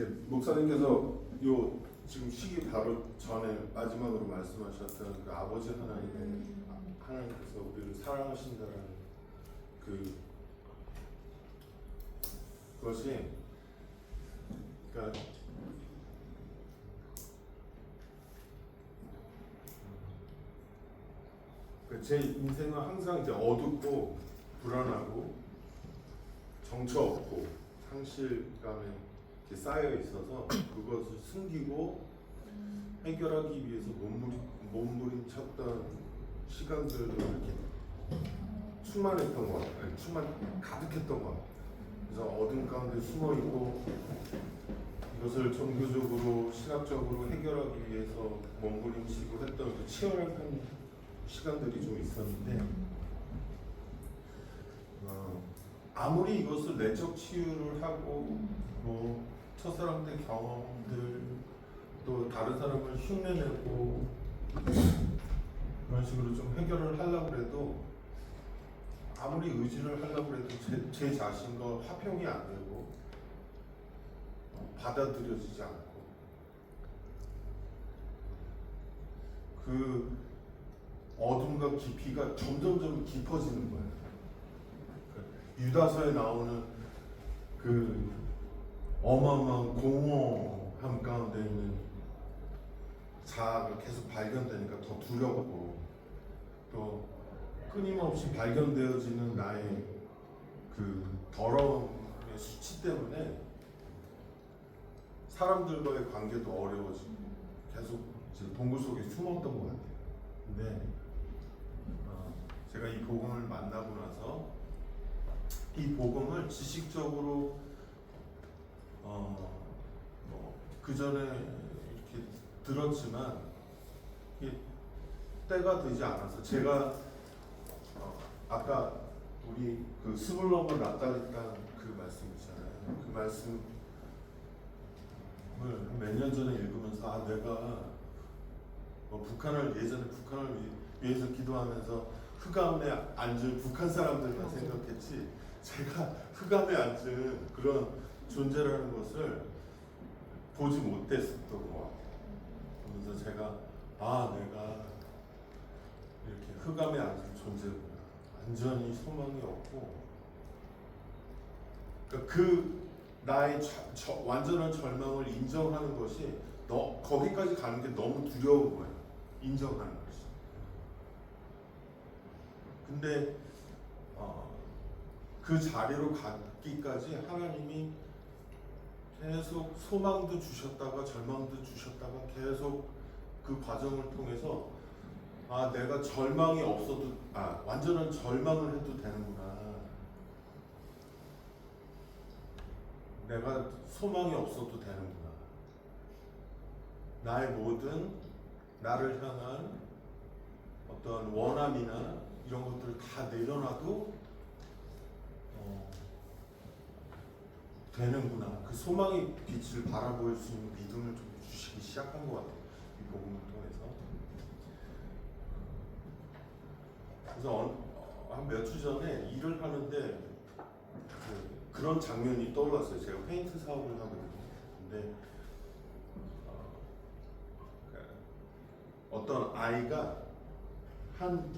이제 목사님께서 요 지금 시기 바로 전에 마지막으로 말씀하셨던 그 아버지 하나님께서 우리를 사랑하신다는 그것이 그러니까 제 인생은 항상 이제 어둡고 불안하고 정처 없고 상실감에 이렇게 쌓여 있어서 그것을 숨기고 해결하기 위해서 몸부림쳤던 시간들도 이렇게 충만했던 것 같아요. 가득했던 것 같아요. 그래서 어둠 가운데 숨어 있고 이것을 종교적으로 신학적으로 해결하기 위해서 몸부림치고 했던 그 치열한 시간들이 좀 있었는데 아무리 이것을 내적 치유를 하고 뭐 첫사랑때 경험들 또 다른 사람을 흉내내고 그런 식으로 좀 해결을 하려고 해도 아무리 의지를 하려고 해도 제 자신과 화평이 안 되고 받아들여지지 않고 그 어둠과 깊이가 점점 깊어지는 거예요. 유다서에 나오는 그 어마어마한 공허함 가운데 있는 자아가 계속 발견되니까 더 두렵고 또 끊임없이 발견되어지는 나의 그 더러움의 수치 때문에 사람들과의 관계도 어려워지고 계속 이제 동굴 속에 숨었던 것 같아요. 근데 제가 이 복음을 만나고 나서 이 복음을 지식적으로 그 전에 이렇게 들었지만 때가 되지 않아서 제가 아까 우리 그 스물넘어 낫다니까 그 말씀 있잖아요. 그 말씀을 몇 년 전에 읽으면서 내가 예전에 북한을 위해서 기도하면서 흑암에 앉은 북한 사람들만 생각했지 제가 흑암에 앉은 그런 존재라는 것을 보지 못했었던 것 같아요. 그래서 제가 내가 이렇게 흑암에 앉은 존재구나. 완전히 소망이 없고 그러니까 그 나의 완전한 절망을 인정하는 것이 거기까지 가는 게 너무 두려운 거예요. 인정하는 것이. 근데 그 자리로 가기까지 하나님이 계속 소망도 주셨다가 절망도 주셨다가 계속 그 과정을 통해서 내가 절망이 없어도 완전한 절망을 해도 되는구나. 내가 소망이 없어도 되는구나. 나의 모든 나를 향한 어떤 원함이나 이런 것들을 다 내려놔도 되는구나. 그 소망의 빛을 바라볼 수 있는 믿음을 좀 주시기 시작한 것 같아요. 이 복음을 통해서. 그래서 한 몇 주 전에 일을 하는데 그런 장면이 떠올랐어요. 제가 페인트 사업을 하거든요. 근데 어떤 아이가 한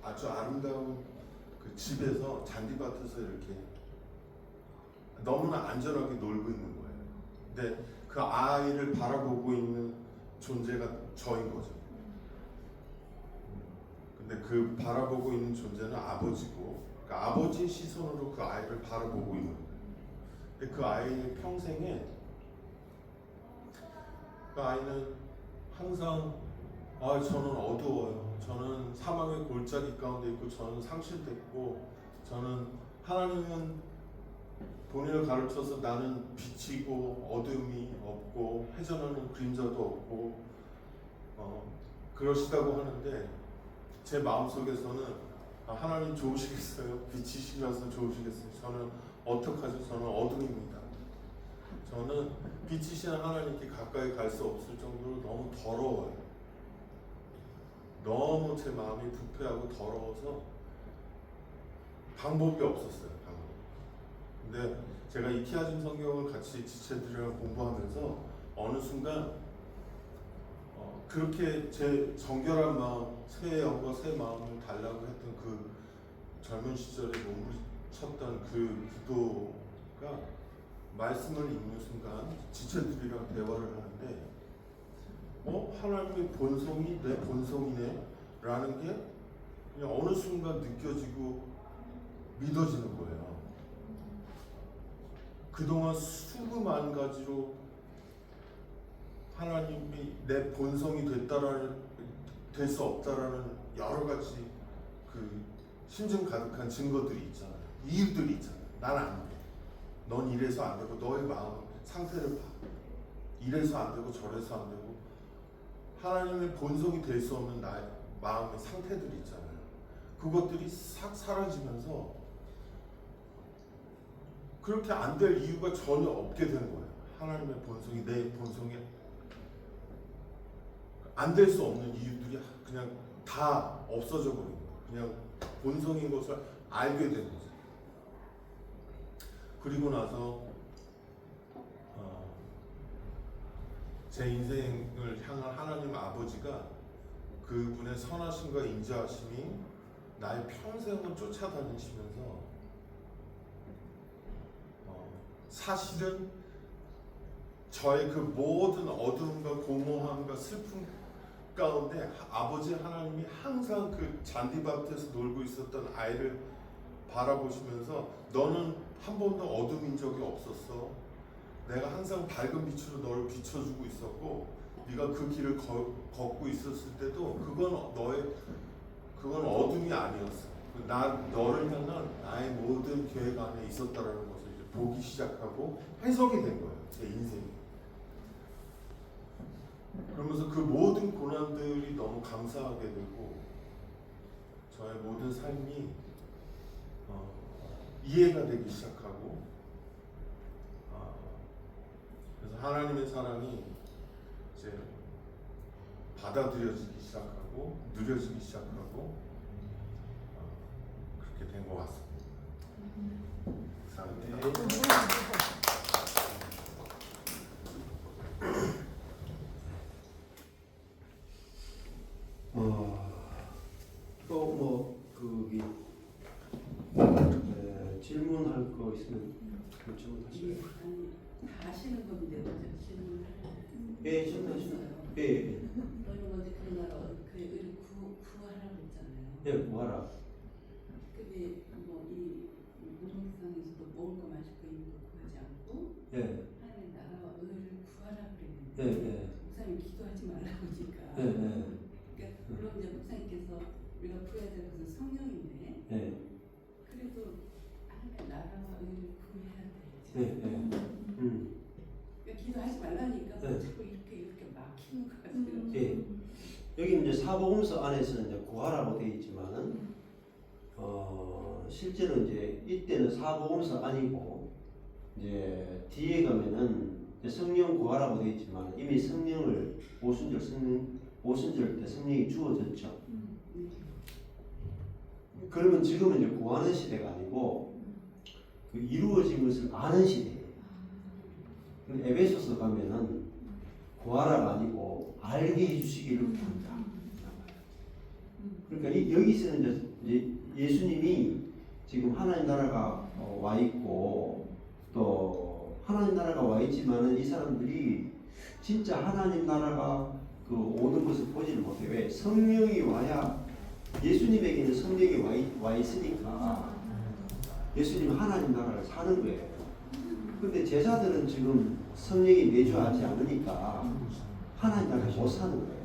아주 아름다운 그 집에서 잔디밭에서 이렇게 너무나 안전하게 놀고 있는 거예요. 근데 그 아이를 바라보고 있는 존재가 저인 거죠. 근데 그 바라보고 있는 존재는 아버지고 그 아버지의 시선으로 그 아이를 바라보고 있는 거예요. 근데 그 아이의 평생에 그 아이는 항상 저는 어두워요. 저는 사망의 골짜기 가운데 있고 저는 상실됐고 저는 하나님은 본인을 가르쳐서 나는 빛이고 어둠이 없고 회전하는 그림자도 없고 그러시다고 하는데 제 마음속에서는 하나님 좋으시겠어요? 빛이시라서 좋으시겠어요? 저는 어떡하죠? 저는 어둠입니다. 저는 빛이신 하나님께 가까이 갈 수 없을 정도로 너무 더러워요. 너무 제 마음이 부패하고 더러워서 방법이 없었어요. 근데 제가 이 키아즘 성경을 같이 지체들이랑 공부하면서 어느 순간 그렇게 제 정결한 마음, 새 영과 새 마음을 달라고 했던 그 젊은 시절에 몸부림쳤던 그 기도가 말씀을 읽는 순간 지체들이랑 대화를 하는데 하나님의 본성이 내 본성이네 라는 게 그냥 어느 순간 느껴지고 믿어지는 거예요. 그동안 수많은 가지로 하나님이 내 본성이 될 수 없다라는 여러 가지 그 심증 가득한 증거들이 있잖아요. 이유들이 있잖아요. 난 안 돼. 넌 이래서 안 되고 너의 마음 상태를 봐. 이래서 안 되고 저래서 안 되고 하나님의 본성이 될 수 없는 나의 마음의 상태들이 있잖아요. 그것들이 싹 사라지면서 그렇게 안 될 이유가 전혀 없게 된 거예요. 하나님의 본성이 내 본성이 안 될 수 없는 이유들이 그냥 다 없어져 버린 거예요. 그냥 본성인 것을 알게 된 거죠. 그리고 나서 제 인생을 향한 하나님 아버지가 그분의 선하심과 인자하심이 나의 평생을 쫓아다니시면서 사실은 저의 그 모든 어두움과 공허함과 슬픔 가운데 아버지 하나님이 항상 그 잔디밭에서 놀고 있었던 아이를 바라보시면서 너는 한 번도 어둠인 적이 없었어. 내가 항상 밝은 빛으로 너를 비춰주고 있었고 네가 그 길을 걷고 있었을 때도 그건 어둠이 아니었어. 너를 향한 나의 모든 계획 안에 있었다라는 것을 이제 보기 시작하고 해석이 된 거예요. 제 인생이. 그러면서 그 모든 고난들이 너무 감사하게 되고 저의 모든 삶이 이해가 되기 시작하고 그래서 하나님의 사랑이 이제 받아들여지기 시작하고 누려지기 시작하고 그렇게 된 것 같습니다. 감사합니다. 질문할 거 있으면 질문하세요. 다 하시는 건데 먼저 질문을 예, 질문하시죠. 예. 너는 먼저 그 나라 우리 구하라고 했잖아요. 예, 구하라. 근데 뭐이 우동상에서도 먹을 거 마실 거 있는 거 구하지 않고 예. 하나님 나라와 의를 구하라 그랬는데 예. 목사님 기도하지 말라고 하니까 예. 그러니까 물론 이제 목사님께서 우리가 구해야 될 것은 성령인데 예. 그래도 하나님 나라와 의를 구해야 돼. 예. 그러니까 기도하지 말라니까 네. 자꾸 이렇게 막히는 것 같아요. 예. 여기 이제 사복음서 안에서는 이제 구하라고 되어 있지만은 실제로 이제 이때는 사복음서 아니고 이제 뒤에 가면은 성령 구하라고 되어 있지만 이미 성령을 오순절 때 성령이 주어졌죠. 그러면 지금은 이제 구하는 시대가 아니고 그 이루어진 것을 아는 시대예요. 에베소서 가면은 구하라가 아니고 알게 해주시기를 구한다. 그러니까 여기서는 이제 예수님이 지금 하나님 나라가 와 있고 또 하나님 나라가 와 있지만은 이 사람들이 진짜 하나님 나라가 그 오는 것을 보지를 못해. 왜? 성령이 와야 예수님에게는 성령이 와 있으니까 예수님은 하나님 나라를 사는 거예요. 근데 제자들은 지금 성령이 내주하지 않으니까 하나님 나라를 못 사는 거예요.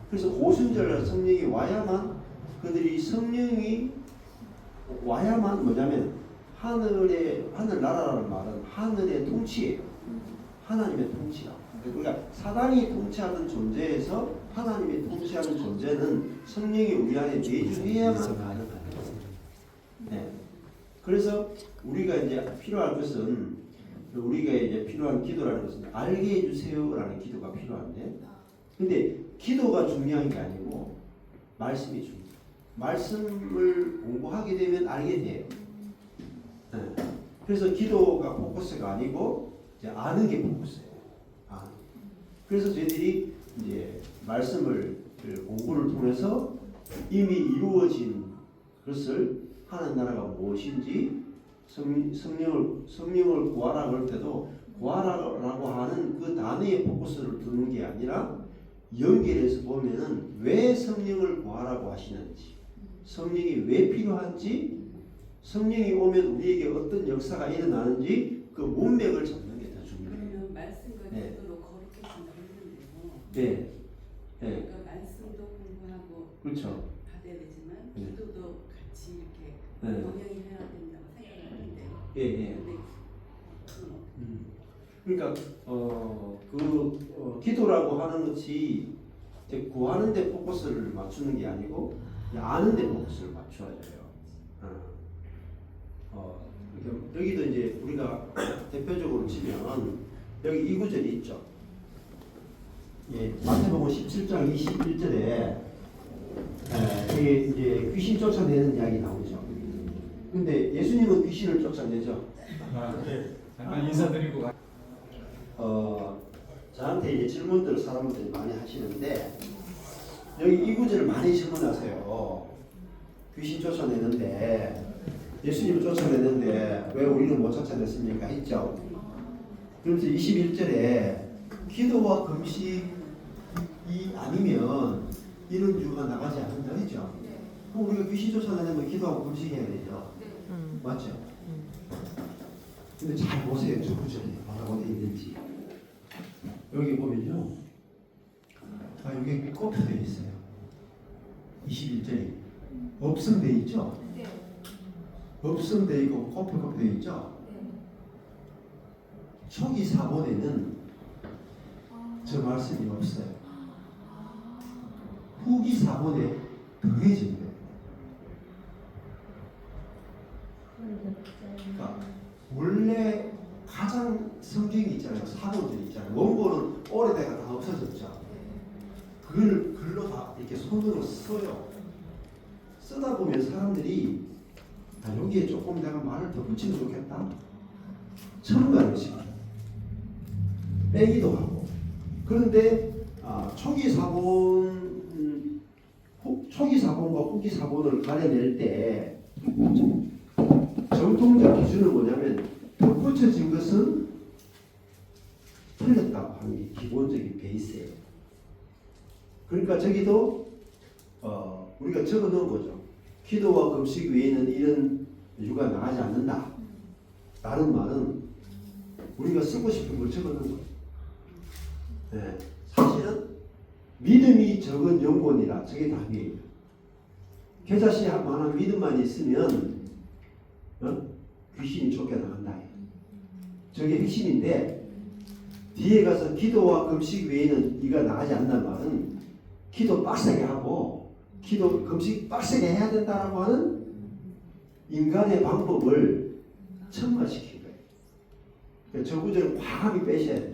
그래서 오순절날 성령이 와야만 그들이 성령이 와야만 뭐냐면 하늘 나라라는 말은 하늘의 통치예요. 하나님의 통치야. 그러니까 사단이 통치하는 존재에서 하나님이 통치하는 존재는 성령이 우리 안에 내주해야만 가능해요. 네. 그래서 우리가 이제 필요한 것은 우리가 이제 필요한 기도라는 것은 알게 해주세요라는 기도가 필요한데, 근데 기도가 중요한 게 아니고 말씀이 중요해요. 말씀을 공부하게 되면 알게 돼요. 네. 그래서 기도가 포커스가 아니고 이제 아는 게 포커스예요. 아는. 그래서 저희들이 이제 말씀을 공부를 통해서 이미 이루어진 것을 하나님 나라가 무엇인지 성령을 구하라 그럴 때도 구하라고 하는 그 단어에 포커스를 두는 게 아니라 연결해서 보면은 왜 성령을 구하라고 하시는지, 성령이 왜 필요한지, 성령이 오면 우리에게 어떤 역사가 일어나는지 그 문맥을 잡는 게 더 중요해요. 그러면 말씀과 네. 기도로 거룩해진다고 했는데요. 네. 네. 그러니까 말씀도 공부하고 그렇죠. 받아야 되지만 네. 기도도 같이 이렇게 네. 병행이 해야 된다고 생각을 하는데요. 예, 예. 근데 그러니까 기도라고 하는 것이 이제 구하는 데 포커스를 맞추는 게 아니고 아는 데 포커스를 맞춰야 돼요. 여기도 이제 우리가 대표적으로 치면 여기 이 구절이 있죠. 예, 마태복음 17장 21절에 이게 이제 귀신 쫓아내는 이야기 나오죠. 근데 예수님은 귀신을 쫓아내죠. 잠깐 인사드리고 가. 저한테 이제 질문들을 사람들이 많이 하시는데 여기 이 구절을 많이 질문하세요. 귀신 쫓아내는데 예수님을 쫓아내는데 왜 우리는 못 쫓아냈습니까? 했죠. 그러면서 21절에 기도와 금식이 아니면 이런 유가 나가지 않는다 했죠. 그럼 우리가 귀신 쫓아내려면 기도하고 금식해야 되죠. 맞죠? 근데 잘 보세요. 저 구절이 뭐라고 되어 있는지. 여기 보면요. 여기 꼽혀져 있어요. 21절에 없음 돼 있죠? 네. 없음 돼 있고 꼽혀 돼 있죠? 초기 사본에는 저 말씀이 없어요. 후기 사본에 더해진 거예요. 그러니까 원래 가장 성경이 있잖아요. 사본들이 있잖아요. 원본은 오래돼가 다 없어졌죠. 그걸 글로 다 이렇게 손으로 써요. 쓰다 보면 사람들이 여기에 조금 내가 말을 더 붙이면 좋겠다. 첨가를 시켜요. 빼기도 하고. 그런데 초기 사본과 후기 사본을 가려낼 때 정통적 기준은 뭐냐면 덧붙여진 것은 틀렸다고 하는 게 기본적인 베이스예요. 그러니까 저기도 우리가 적어 놓은 거죠. 기도와 금식 외에는 이런 유가 나가지 않는다. 라는 말은 우리가 쓰고 싶은 걸 적어 놓은 거예요. 네. 사실은 믿음이 적은 영혼이라 저게 답이에요. 겨자씨 만한 믿음만 있으면 귀신이 쫓겨나간다. 저게 핵심인데 뒤에 가서 기도와 금식 외에는 이가 나가지 않는다는 말은 기도 빡세게 하고 기도 금식 빡세게 해야 된다라고 하는 인간의 방법을 첨가시킨 거예요. 그러니까 저 구절을 과감히 빼셔야 돼요.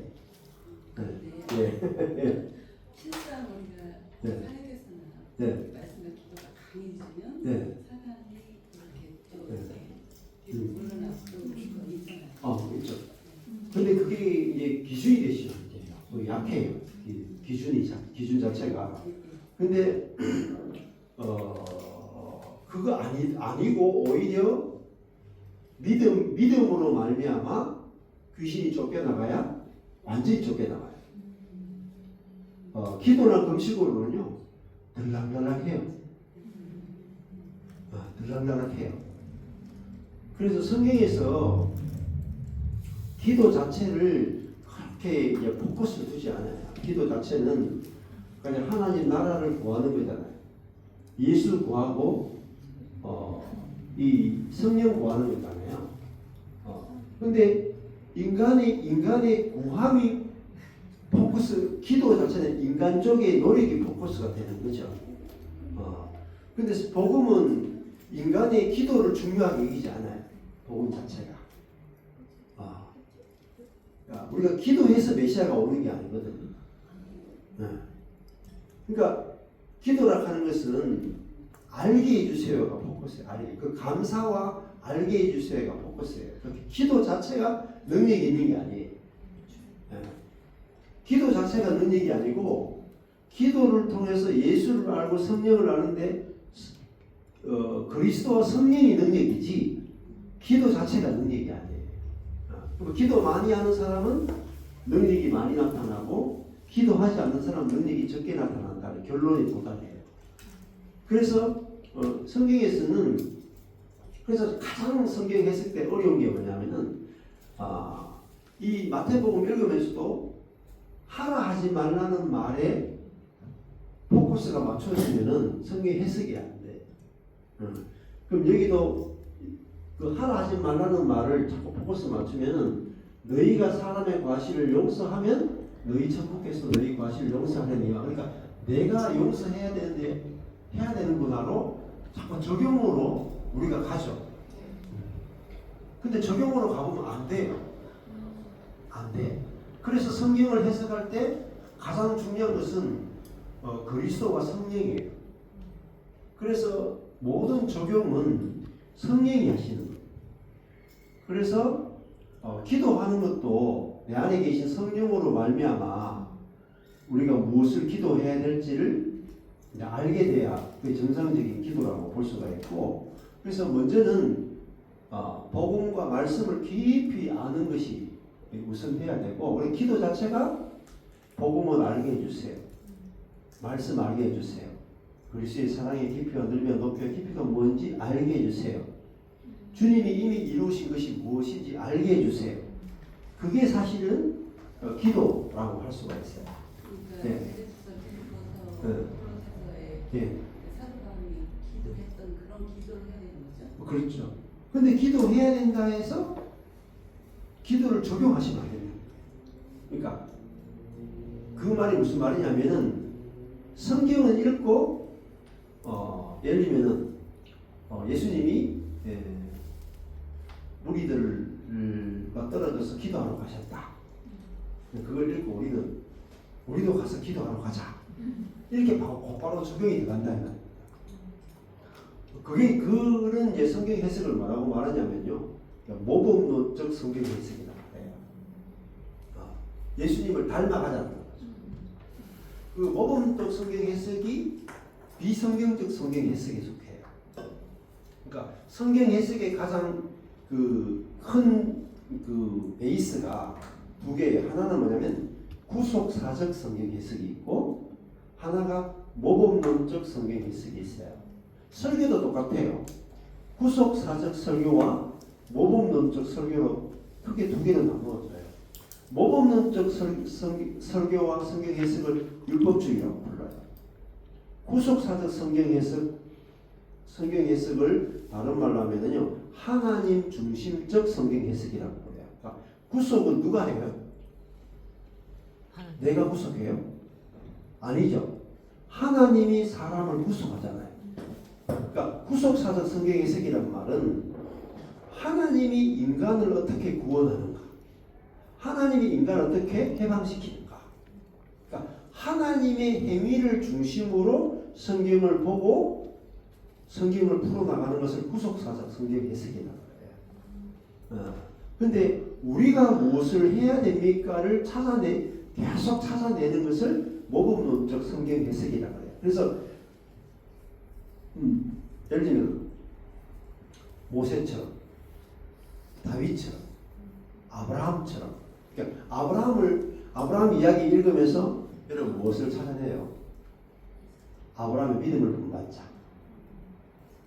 네. 실상 우리가 네. 사역에서는 네. 말씀과 기도가 강해지면 네. 사단이 이렇게 네. 뒤로 물러나고 그런 거 있잖아요. 있죠. 근데 그게 이제 기준이 되시면 안 돼요. 약해요. 기준 자체가. 근데 그거 아니고 오히려 믿음으로 말미암아 귀신이 쫓겨나가야 완전히 쫓겨나가요. 기도나 금식으로는요 들락날락해요. 들락날락해요. 그래서 성경에서 기도 자체를 그렇게 이제 포커스를 두지 않아요. 기도 자체는 그냥 하나님 나라를 구하는 거잖아요. 예수 구하고 이 성령 구하는 거잖아요. 근데 인간의 구함이 포커스, 기도 자체는 인간 쪽의 노력이 포커스가 되는 거죠. 근데 복음은 인간의 기도를 중요하게 여기지 않아요. 복음 자체가. 우리가 기도해서 메시아가 오는 게 아니거든요. 그러니까 기도라 하는 것은 알게 해주세요가 포커스예요. 알게. 그 감사와 알게 해주세요가 포커스예요. 그렇게 기도 자체가 능력이 있는 게 아니에요. 예. 기도 자체가 능력이 아니고 기도를 통해서 예수를 알고 성령을 아는데 그리스도와 성령이 능력이지 기도 자체가 능력이 아니에요. 그리고 기도 많이 하는 사람은 능력이 많이 나타나고 기도하지 않는 사람은 능력이 적게 나타난다는 결론에 도달해요. 그래서 성경에서는 그래서 가장 성경 해석 때 어려운 게 뭐냐면은 이 마태복음 읽으면서도 하라 하지 말라는 말에 포커스가 맞춰지면은 성경 해석이 안 돼. 그럼 여기도 그 하라 하지 말라는 말을 자꾸 포커스 맞추면은 너희가 사람의 과실을 용서하면 너희 천국에서 너희 과실을 용서하려니와. 그러니까 내가 용서해야 되는데 해야 되는구나로 자꾸 적용으로 우리가 가죠. 근데 적용으로 가보면 안 돼요. 안 돼. 그래서 성경을 해석할 때 가장 중요한 것은 그리스도와 성령이에요. 그래서 모든 적용은 성령이 하시는 거예요. 그래서 기도하는 것도 내 안에 계신 성령으로 말미암아 우리가 무엇을 기도해야 될지를 알게 돼야 그게 정상적인 기도라고 볼 수가 있고, 그래서 먼저는 복음과 말씀을 깊이 아는 것이 우선해야 되고, 우리 기도 자체가 복음을 알게 해주세요. 말씀 알게 해주세요. 그리스도의 사랑의 깊이와 넓이와 높이와 깊이가 뭔지 알게 해주세요. 주님이 이미 이루신 것이 무엇인지 알게 해주세요. 그게 사실은 기도라고 할 수가 있어요. 그러니까 네. 프로세서에 예. 사도 바울이 기도했던 그런 기도를 해야 되는 거죠. 그렇죠. 근데 기도해야 된다 해서 기도를 적용하시면 안 됩니다. 그러니까 그 말이 무슨 말이냐면은 성경은 읽고 예를 들면은 예수님이 무리들과 떨어져서 기도하러 가셨다. 그걸 읽고 우리도 가서 기도하러 가자. 이렇게 곧바로 적용이 들어간다. 그런 이제 성경 해석을 뭐라고 말하냐면요, 모범론적 성경 해석이다. 예수님을 닮아가자는 거죠. 그 모범적 성경 해석이 비성경적 성경 해석에 속해요. 그러니까 성경 해석의 가장 큰 베이스가 두 개예요. 하나는 뭐냐면 구속사적 성경 해석이 있고, 하나가 모범론적 성경 해석이 있어요. 설교도 똑같아요. 구속사적 설교와 모범론적 설교로 크게 두 개를 나누어져요. 모범론적 설교와 성경 해석을 율법주의라고 불러요. 구속사적 성경 해석을 다른 말로 하면은요, 하나님 중심적 성경 해석이라고 불러요. 그러니까 구속은 누가 해요? 내가 구속해요? 아니죠. 하나님이 사람을 구속하잖아요. 그러니까 구속사적 성경 해석이란 말은 하나님이 인간을 어떻게 구원하는가, 하나님이 인간을 어떻게 해방시키는가, 그러니까 하나님의 행위를 중심으로 성경을 보고 성경을 풀어나가는 것을 구속사적 성경 해석이라고 해요. 근데 우리가 무엇을 해야 됩니까를 계속 찾아내는 것을 모범론적 성경 해석이라고 해요. 그래서 예를 들면 모세처럼, 다윗처럼, 아브라함처럼, 그러니까 아브라함 이야기 읽으면서 여러분 무엇을 찾아내요? 아브라함의 믿음을 본받자.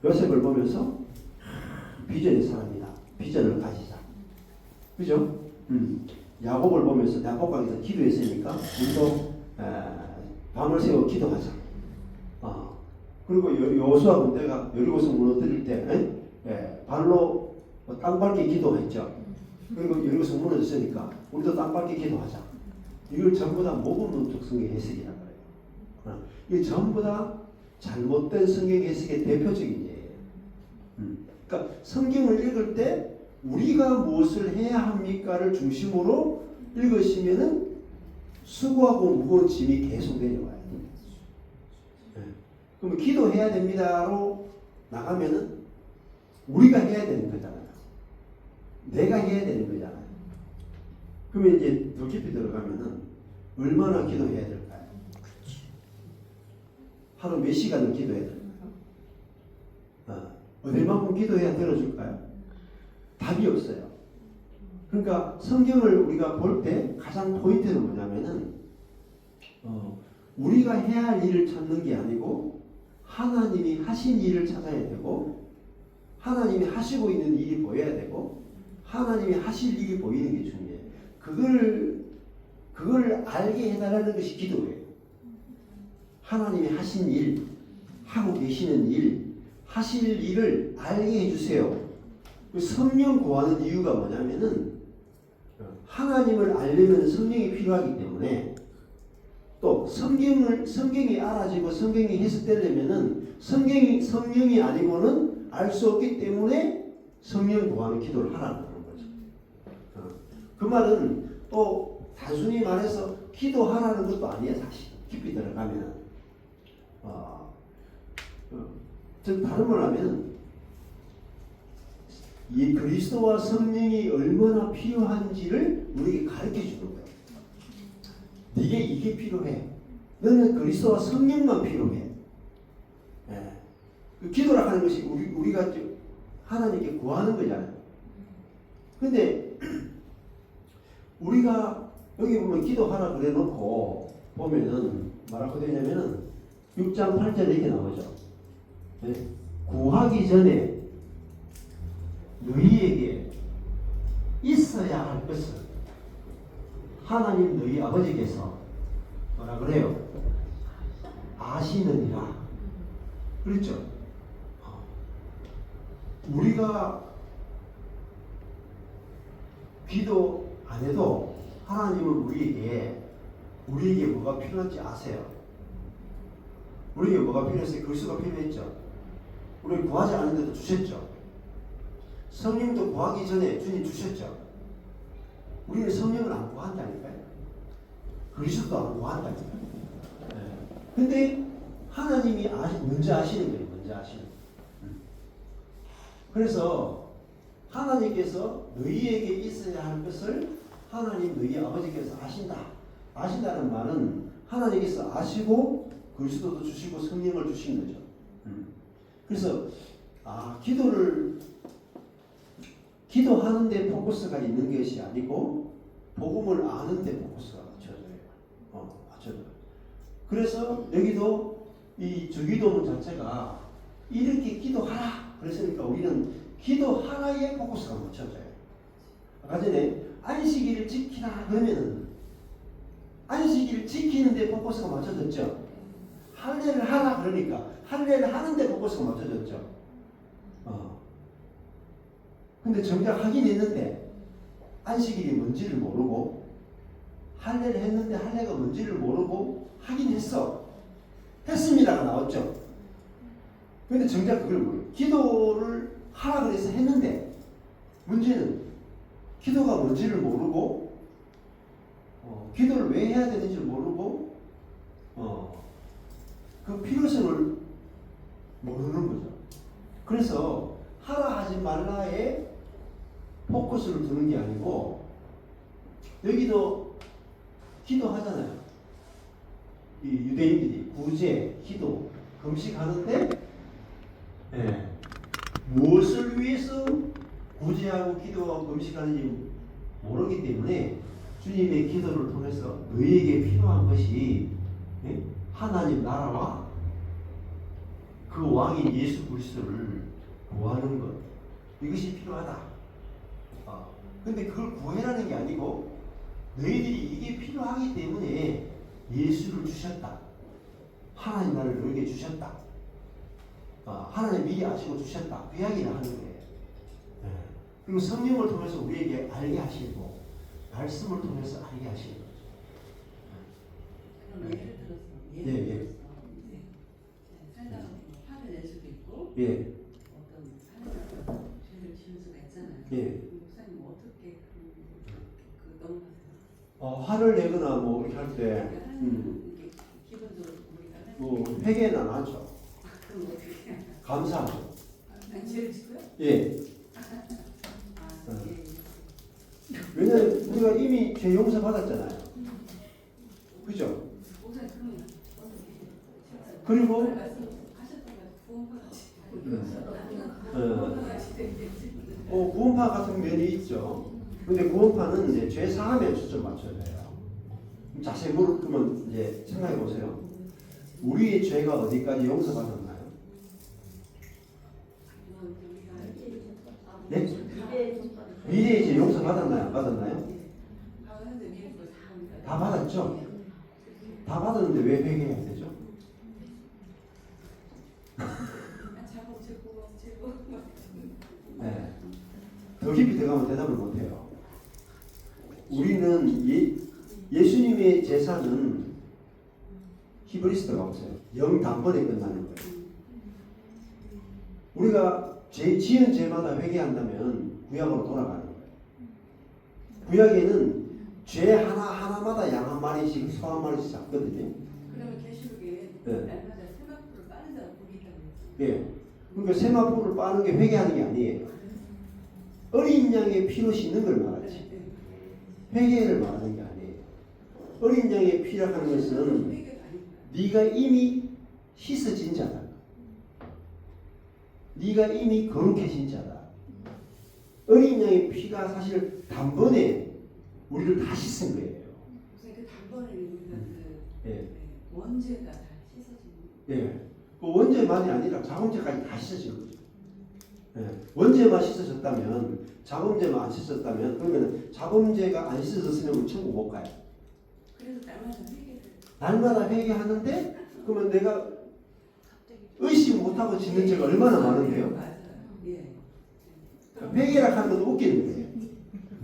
요셉을 보면서 비전의 사람이다. 비전을 가지자. 그죠? 야곱을 보면서 야곱강에서 기도했으니까 우리도 밤을 새워 기도하자. 그리고 여호수아 군대가 여리고성 무너뜨릴 때 발로 땅 밟기 기도했죠. 그리고 여리고성 무너졌으니까 우리도 땅 밟기 기도하자. 이걸 전부 다 모범론적 성경 해석이라고 해요. 이게 전부 다 잘못된 성경 해석의 대표적인 예예요. 그러니까 성경을 읽을 때 우리가 무엇을 해야 합니까를 중심으로 읽으시면은 수고하고 무거운 짐이 계속 내려와요. 그러면 기도해야 됩니다로 나가면은 우리가 해야 되는 거잖아요. 내가 해야 되는 거잖아요. 그러면 이제 더 깊이 들어가면은 얼마나 기도해야 될까요? 하루 몇 시간을 기도해야 될까요? 얼마만큼 기도해야 들어줄까요? 답이 없어요. 그러니까 성경을 우리가 볼 때 가장 포인트는 뭐냐면은 우리가 해야 할 일을 찾는 게 아니고 하나님이 하신 일을 찾아야 되고 하나님이 하시고 있는 일이 보여야 되고 하나님이 하실 일이 보이는 게 중요해요. 그걸 알게 해달라는 것이 기도예요. 하나님이 하신 일, 하고 계시는 일, 하실 일을 알게 해주세요. 성령 구하는 이유가 뭐냐면은 하나님을 알려면 성령이 필요하기 때문에 또 성경이 알아지고 성경이 해석되려면은 성령이 아니고는 알 수 없기 때문에 성령 구하는 기도를 하라는 거죠. 그 말은 또 단순히 말해서 기도하라는 것도 아니에요. 사실 깊이 들어가면 즉 다른 말 하면 이 그리스도와 성령이 얼마나 필요한지를 우리에게 가르쳐 주는 거예요. 네게 이게 필요해. 너는 그리스도와 성령만 필요해. 예. 그 기도라 하는 것이 우리가 하나님께 구하는 거잖아요. 근데 우리가 여기 보면 기도하라 그래 놓고 보면은 뭐라고 되냐면은 6장 8절에 이렇게 나오죠. 예. 구하기 전에 너희에게 있어야 할 것을 하나님 너희 아버지께서 뭐라 그래요? 아시느니라. 그렇죠? 우리가 기도 안 해도 하나님은 우리에게 뭐가 필요한지 아세요. 우리에게 뭐가 필요했어요? 그리스도가 필요했죠. 우리 구하지 않은데도 주셨죠. 성령도 구하기 전에 주님 주셨죠. 우리는 성령을 안 구한다니까요. 그리스도도 안 구한다니까요. 근데 하나님이 먼저 아시는 거예요. 먼저 아시는 거예요. 그래서 하나님께서 너희에게 있어야 할 것을 하나님 너희 아버지께서 아신다. 아신다는 말은 하나님께서 아시고 그리스도도 주시고 성령을 주신 거죠. 그래서 기도하는데 포커스가 있는 것이 아니고 복음을 아는데 포커스가 맞춰져요. 그래서 여기도 이 주기도문 자체가 이렇게 기도하라 그랬으니까 우리는 기도하라에 포커스가 맞춰져요. 아까 전에 안식일을 지키라 그러면은 안식일을 지키는데 포커스가 맞춰졌죠. 할례를 하라 그러니까 할례를 하는데 포커스가 맞춰졌죠. 근데 정작 하긴 했는데 안식일이 뭔지를 모르고 할례를 했는데 할례가 뭔지를 모르고 하긴 했습니다가 나왔죠. 근데 정작 그걸 모르고 기도를 하라 그래서 했는데 문제는 기도가 뭔지를 모르고 기도를 왜 해야 되는지를 모르고 그 필요성을 모르는 거죠. 그래서 하라 하지 말라에 포커스를 두는 게 아니고 여기도 기도하잖아요. 이 유대인들이 구제, 기도, 금식하는데 무엇을 위해서 구제하고 기도하고 금식하는지 모르기 때문에 주님의 기도를 통해서 너희에게 필요한 것이 하나님 나라와 그 왕인 예수 그리스도를 구하는 것, 이것이 필요하다. 근데 그걸 구해라는 게 아니고 너희들이 이게 필요하기 때문에 예수를 주셨다. 하나님 나를 너에게 주셨다. 하나님 미리 아시고 주셨다. 그 이야기를 하는 거예요. 그리고 성령을 통해서 우리에게 알게 하시고 말씀을 통해서 알게 하시는 거죠. 그럼 예를 들어서 예. 살다가 화를 낼 수도 있고 예. 어떤 살다가 죄를 지을 수가 있잖아요. 예. 목사님 어떻게 그 넘어가세요? 화를 내거나 뭐 이렇게 할 때 이게 기본적으로 우리가 회개는 안 하죠. 그럼 어떻게 해요? 감사하죠. 난 죄를 그러시고요? 예. 아, 예. 왜냐면 우리가 이미 죄 용서 받았잖아요. 그죠? 우선 그러면 그리고 하셨던 구원파 같은 면이 있죠. 근데 구원파는 이제 죄 사함에 초점 맞춰야 돼요. 자세히 물으면 이제 생각해 보세요. 우리의 죄가 어디까지 용서받았나요? 네? 미래의 죄 용서받았나요? 안 받았나요? 다 받았죠? 다 받았는데 왜 회개해야 되죠? 네. 더 깊이 들어가면 대답을 못해요. 우리는 예수님의 제사는 히브리스도가 없어요. 영단번에 끝나는 거예요. 우리가 지은 죄마다 회개한다면 구약으로 돌아가는 거예요. 구약에는 죄 하나마다 양 한 마리씩, 소 한 마리씩 잡거든요. 그러면 계시록에 네. 날마다 세마포를 빠른다고 거기 있다고 했어요. 예. 그러니까 세마포를 빠는 게 회개하는 게 아니에요. 어린 양의 피로 씻는 걸 말하지. 회개를 말하는 게 아니에요. 어린 양의 피라는 것은 네가 이미 씻어진 자다. 네가 이미 거룩해진 자다. 어린 양의 피가 사실 단번에 우리를 다 씻은 거예요. 그 단번에 우리가 예. 원죄가 다 씻어지는. 예. 그 원죄만이 아니라 자범죄까지 다 씻어진 거죠. 예. 원죄만 씻어졌다면, 자범죄만 안 씻어졌다면, 그러면 자범죄가 안 씻어졌으면 우리 천국 못 가요. 그래서 날마다 회개를. 날마다 회개하는데, 그러면 내가 의식 못하고 짓는 죄가 얼마나 많은데요? 맞아요. 예. 회개라 하는 것도 웃기는 거예요.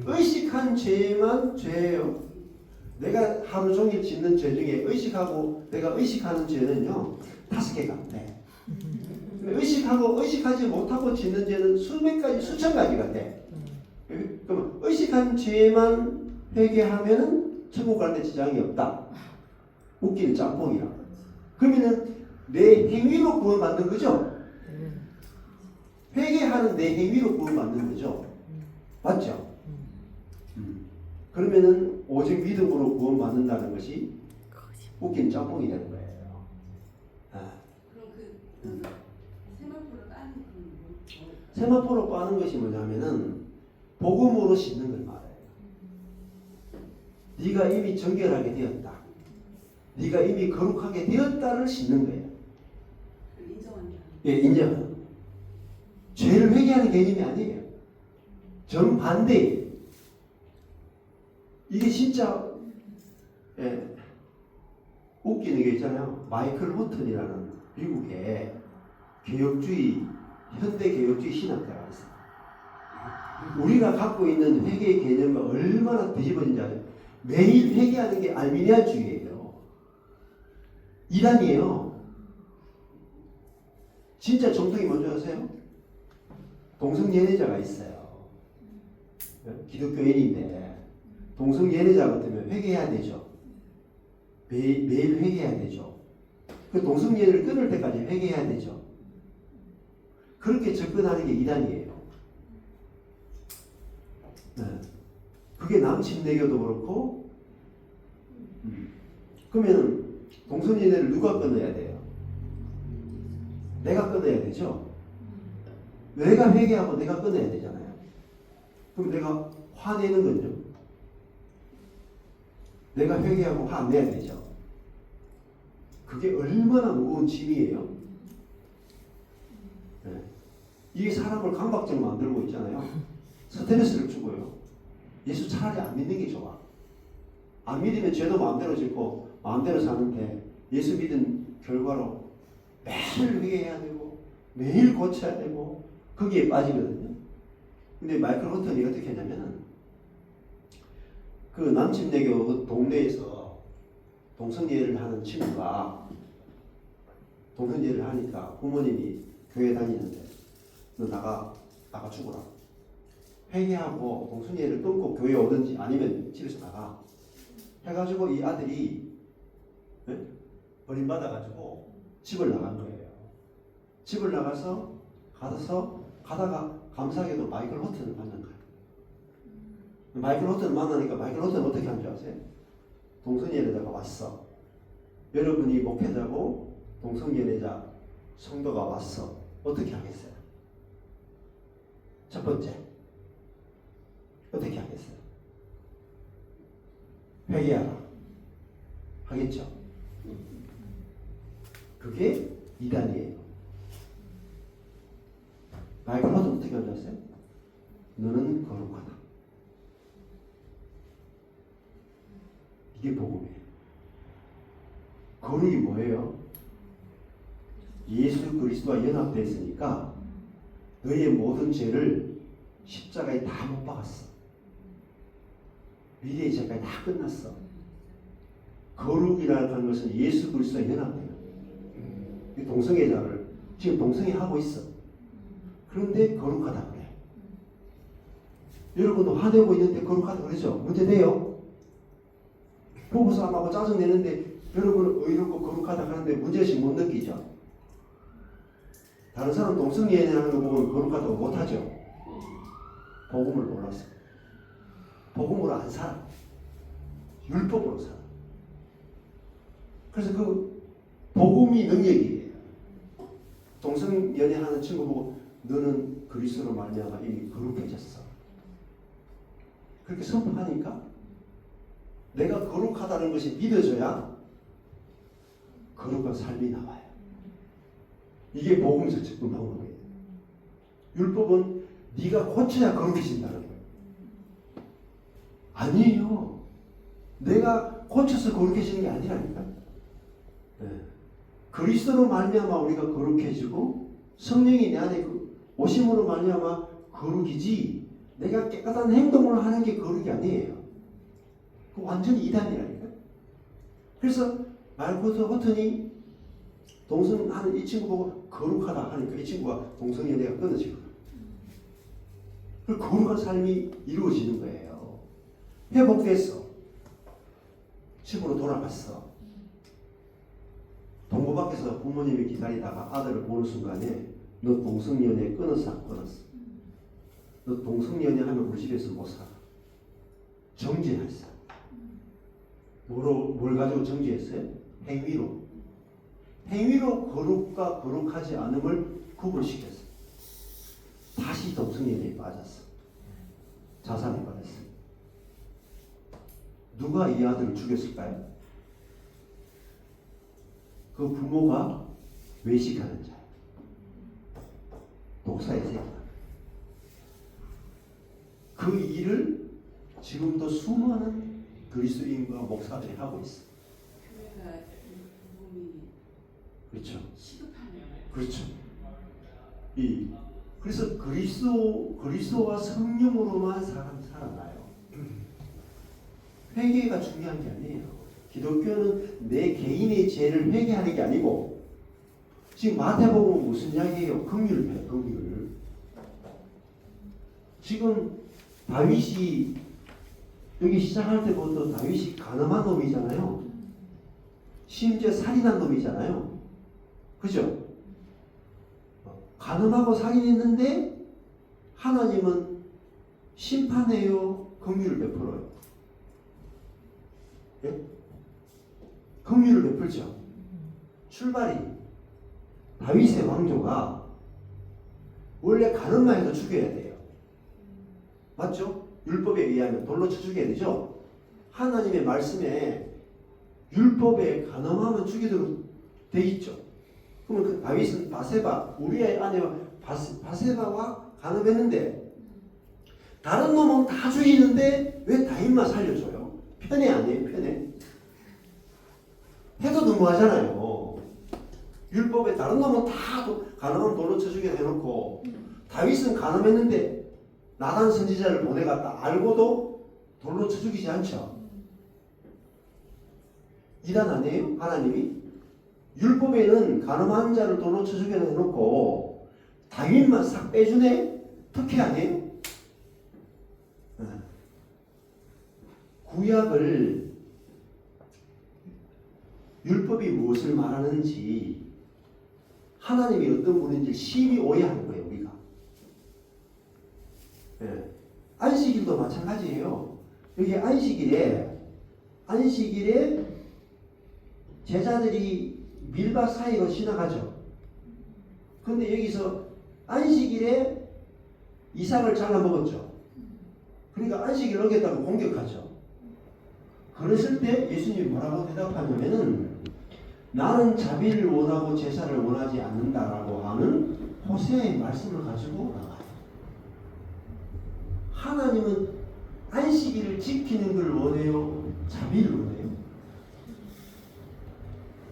의식한 죄만 죄예요. 내가 하루 종일 짓는 죄 중에 의식하고 내가 의식하는 죄는요 5개가 안 돼. 의식하고 의식하지 못하고 짓는 죄는 수백 가지, 수천 가지가 돼. 그러면 의식한 죄만 회개하면은 천국 갈 때 지장이 없다. 웃기는 짬뽕이라. 그러면은 내 행위로 구원받는 거죠. 회개하는 내 행위로 구원받는 거죠. 맞죠? 그러면은 오직 믿음으로 구원받는다는 것이 웃긴 짬뽕이 되는 거예요. 아. 그럼 그 세마포를 까는 건 세마포로 빠는 것이 뭐냐면은 복음으로 씻는 걸 말해요. 네가 이미 정결하게 되었다. 네가 이미 거룩하게 되었다를 씻는 거예요. 인정한다. 예, 인정하는 거예요. 죄를 회개하는 개념이 아니에요. 정반대예요. 이게 진짜 웃기는 게 있잖아요. 마이클 호튼이라는 미국의 개혁주의 현대 개혁주의 신학자가 있어요. 우리가 갖고 있는 회개의 개념과 얼마나 뒤집어진지 아세요? 매일 회개하는 게 알미니아주의예요. 이단이에요. 진짜 정통이 뭔지 아세요? 동성연애자가 있어요. 기독교인인데 동성연애자 같으면 회개해야 되죠. 매일 회개해야 되죠. 그 동성연애를 끊을 때까지 회개해야 되죠. 그렇게 접근하는 게 이단이에요. 네. 그게 남침내교도 그렇고, 그러면 동성연애를 누가 끊어야 돼요? 내가 끊어야 되죠. 내가 회개하고 내가 끊어야 되잖아요. 그럼 내가 화내는 건요? 내가 회개하고 화 안 내야 되죠. 그게 얼마나 무거운 짐이에요. 네. 이게 사람을 강박증 만들고 있잖아요. 스트레스를 주고요. 예수 차라리 안 믿는 게 좋아. 안 믿으면 죄도 마음대로 짓고 마음대로 사는데 예수 믿은 결과로 매일 회개해야 되고 매일 고쳐야 되고 거기에 빠지거든요. 근데 마이클 호튼이 어떻게 했냐면은 그 남침내교 그 동네에서 동성예를 하는 친구가 동성예를 하니까 부모님이 교회 다니는데 너 나가 죽어라. 회개하고 동성예를 끊고 교회 오든지 아니면 집에서 나가. 해가지고 이 아들이 버림받아가지고 집을 나간 거예요. 집을 나가서 가다가 감사하게도 마이클 호튼을 만난 거예요. 마이클 호튼을 만나니까 마이클 호튼은 어떻게 한 줄 아세요? 동성연애자가 왔어. 여러분이 목회자고 동성연애자 성도가 왔어. 어떻게 하겠어요? 첫 번째, 어떻게 하겠어요? 회개하라 하겠죠. 그게 이단이에요. 마이클 호튼 어떻게 한 줄 아세요? 너는 거룩하다. 이게 복음이에요. 거룩이 뭐예요? 예수 그리스도와 연합됐으니까 너의 모든 죄를 십자가에 다 못 박았어. 미래의 죄까지 다 끝났어. 거룩이라는 것은 예수 그리스도와 연합돼요. 동성애자를 지금 동성애하고 있어. 그런데 거룩하다 그래. 여러분도 화내고 있는데 거룩하다 그러죠? 문제돼요? 보고서 안 하고 짜증내는데 여러분은 의롭고 거룩하다 하는데 문제의식 못 느끼죠? 다른 사람 동성연애하는 거 보면 거룩하다고 못하죠? 복음을 몰랐어. 복음으로 안 살아. 율법으로 살아. 그래서 그 복음이 능력이에요. 동성연애하는 친구 보고 너는 그리스도로 말미암아 이미 거룩해졌어. 그렇게 선포하니까 내가 거룩하다는 것이 믿어져야 거룩한 삶이 나와요. 이게 복음에서 접근 방법이에요. 율법은 네가 고쳐야 거룩해진다는 거예요. 아니에요. 내가 고쳐서 거룩해지는 게 아니라니까. 네. 그리스도로 말미암아 우리가 거룩해지고 성령이 내 안에 오심으로 말미암아 거룩이지 내가 깨끗한 행동을 하는 게 거룩이 아니에요. 그 완전히 이단이라니까. 그래서 마이클 호튼이 동성하는 이 친구 보고 거룩하다 하니까 이 친구가 동성연애가 끊어지고 그 거룩한 삶이 이루어지는 거예요. 회복됐어. 집으로 돌아갔어. 동고 밖에서 부모님이 기다리다가 아들을 보는 순간에 너 동성연애 끊었어 안 끊었어? 너 동성연애하면 우리 집에서 못 살아. 정죄했어. 뭘 가지고 정죄했어요? 행위로. 행위로 거룩과 거룩하지 않음을 구분시켰어. 다시 동성연애에 빠졌어. 자살에 빠졌어. 누가 이 아들을 죽였을까요? 그 부모가 외식하는 자. 독사의 새끼다. 그 일을 지금도 수많은 그리스도인과 목사들이 하고 있어. 교회가 복음이 그렇죠. 시급하네요. 그렇죠. 그래서 그리스도와 성령으로만 살아나요. 회개가 중요한 게 아니에요. 기독교는 내 개인의 죄를 회개하는 게 아니고 지금 마태복음은 무슨 이야기예요? 긍휼이에요. 긍휼. 지금 다윗이 여기 시작할 때부터 다윗이 가늠한 놈이잖아요. 심지어 살인한 놈이잖아요. 그죠? 가늠하고 살인했는데 하나님은 심판해요? 긍휼을 베풀어요? 예? 긍휼을 베풀죠. 출발이 다윗의 왕조가 원래 가늠만 해도 죽여야 돼요. 맞죠? 율법에 의하면 돌로 쳐 죽여야 되죠. 하나님의 말씀에 율법에 가늠하면 죽이도록 돼 있죠. 그러면 그 다윗은 바세바 우리의 아내와 바세바와 가늠했는데 다른 놈은 다 죽이는데 왜 다윗만 살려줘요? 편애 아니에요? 편애. 해도 너무하잖아요. 율법에 다른 놈은 다 가늠하면 돌로 쳐 죽여 해놓고 다윗은 가늠했는데 나단 선지자를 보내갔다 알고도 돌로 쳐 죽이지 않죠. 이단 아니에요? 하나님이? 율법에는 가늠한 자를 돌로 쳐 죽여 해놓고 다윗만 싹 빼주네? 특혜 아니에요? 구약을 율법이 무엇을 말하는지 하나님이 어떤 분인지 심히 오해하는 거예요. 우리가 예. 안식일도 마찬가지예요. 여기 안식일에 제자들이 밀밭 사이로 지나가죠. 근데 여기서 안식일에 이삭을 잘라 먹었죠. 그러니까 안식일 어겼다고 공격하죠. 그랬을 때 예수님이 뭐라고 대답하냐면은 나는 자비를 원하고 제사를 원하지 않는다라고 하는 호세아의 말씀을 가지고 나가요. 하나님은 안식일을 지키는 걸 원해요? 자비를 원해요?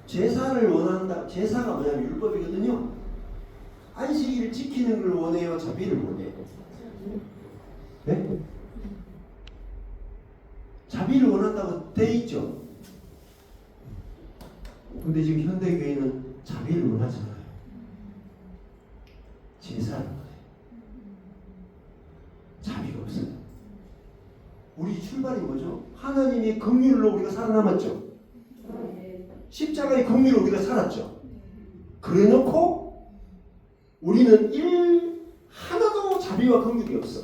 제사를 원한다. 제사가 뭐냐면 율법이거든요. 안식일을 지키는 걸 원해요? 자비를 원해요? 네? 자비를 원한다고 돼 있죠. 근데 지금 현대교회는 자비를 원하잖아요. 제사를 원해요. 자비가 없어요. 우리 출발이 뭐죠? 하나님의 긍휼로 우리가 살아남았죠. 십자가의 긍휼로 우리가 살았죠. 그래놓고 우리는 하나도 자비와 긍휼이 없어.